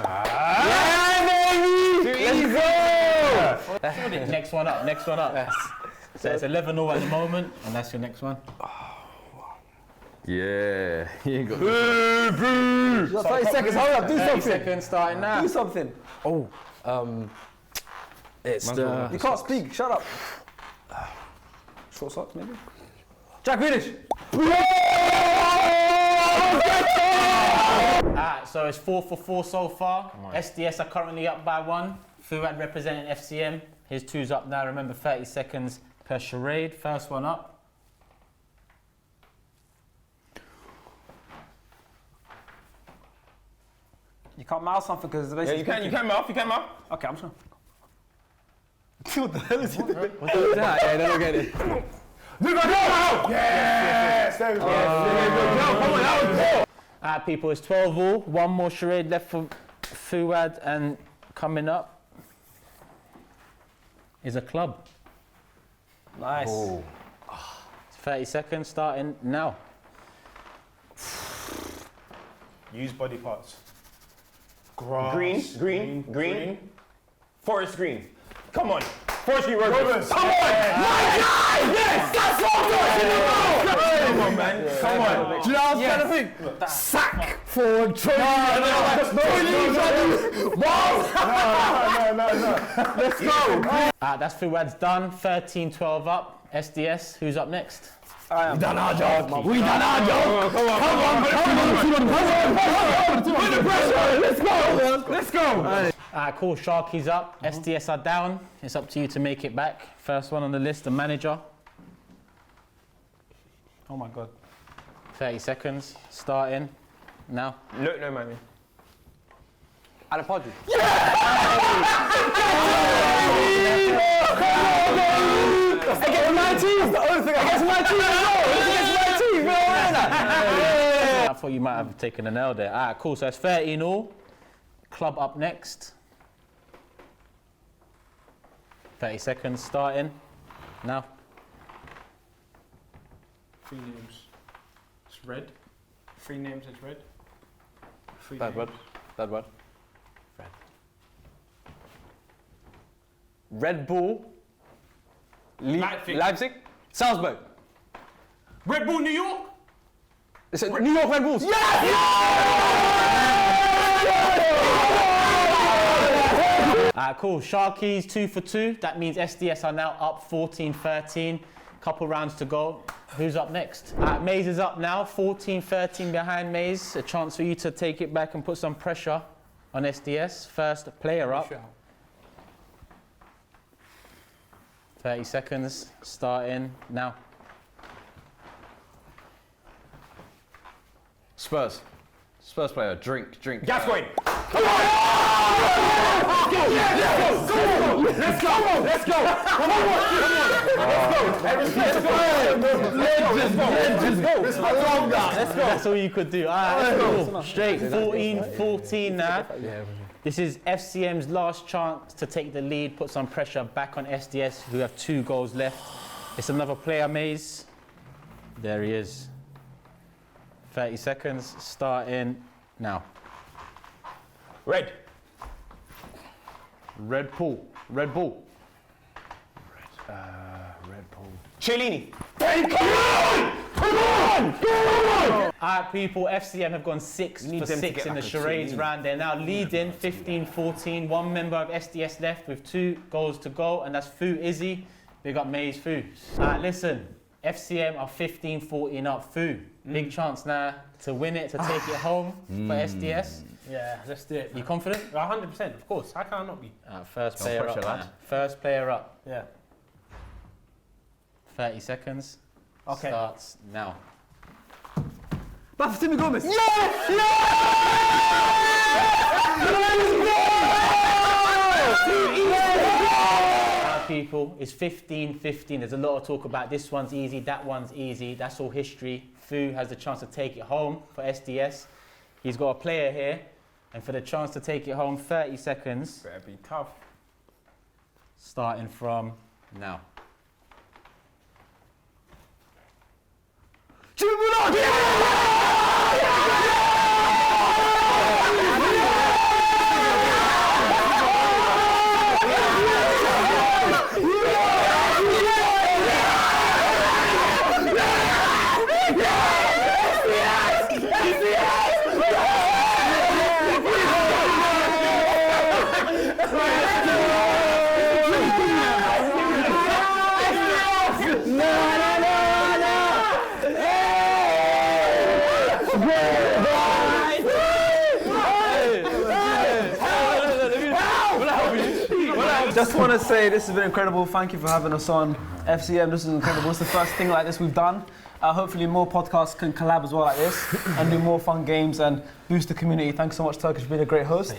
Next one up. So it's 11-0 at the moment, and that's your next one. Yeah. He ain't got. You got 30 seconds. Hurry up. Do 30 something. seconds starting now. Do something. It's the. You can't speak. Shut up. Short socks, maybe. Jack Grealish. Alright, so it's 4 for 4 so far. SDS are currently up by 1. Fuad representing FCM. His 2's up now. Remember, 30 seconds per charade. First one up. You can't mouth something because Yeah, you can mouth. Okay, I'm just gonna. What the hell is he doing? What was that? Yeah, they don't get it. Yes! There we go. Alright, people, it's 12-all. 1 more charade left for Fuad, and coming up is a club. Nice. It's 30 seconds starting now. Use body parts. Grass. Green. Forest green. Come on. Forest green. Come on. Rovers. Come on. My God. Yes. That's what I'm talking about. Come on, man. Come on. Do you know what I was trying to think? Sack for Troy. No. Let's go. That's Fuad's done. 13-12 up. SDS, who's up next? We done our job. Come on. Put the pressure. Let's go. Alright, cool. Sharky's up. SDS are down. It's up to you to make it back. First one on the list, the manager. Oh my God. 30 seconds. Starting now. No, man. Alan Podry. Against my team. That's the only thing against my team. I thought you might have taken an L there. Alright, cool. So it's 13-all. Club up next. 30 seconds. Starting now. 3 names. It's red. 3 names. It's red. 3 That names. one. Red Bull. Leipzig. Salzburg. Red Bull, New York. It's New York Red Bulls. Alright, cool. Sharkies 2 for 2. That means SDS are now up 14-13. Couple rounds to go. Who's up next? Maze is up now. 14-13 behind Maze. A chance for you to take it back and put some pressure on SDS. First player up. 30 seconds. Starting now. Spurs player, drink. Gascoigne. Let's go! That's all you could do. All right, let's go. Straight 14-14 now. This is FCM's last chance to take the lead, put some pressure back on SDS, who have 2 goals left. It's another player, Maze. There he is. 30 seconds, starting now. Red Bull. Red Bull. Chiellini. Come on! Alright, people, FCM have gone 6 for 6 in the charades round. They're now leading 15-14. 1 member of SDS left with 2 goals to go, and that's Fu Izzy. Big up Maze Fu. Alright, listen. FCM are 15-14 up. Fu, big chance now to win it, to take it home for SDS. Yeah, let's do it. You confident? 100%, of course. How can I not be? First player up. First player up. Yeah. 30 seconds. Okay. Starts now. Back for Timmy Gomez. People, it's 15-15. There's a lot of talk about this one's easy, that one's easy. That's all history. Fu has the chance to take it home for SDS. He's got a player here, and for the chance to take it home, 30 seconds. Better be tough. Starting from now. Just want to say this has been incredible. Thank you for having us on FCM. This is incredible. It's the first thing like this we've done. Hopefully more podcasts can collab as well like this and do more fun games and boost the community. Thanks so much, Turkish, for being a great host.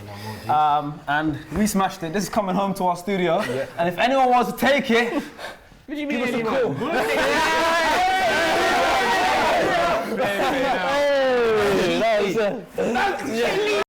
And we smashed it. This is coming home to our studio. Yeah. And if anyone wants to take it, what do you mean give us a call. That's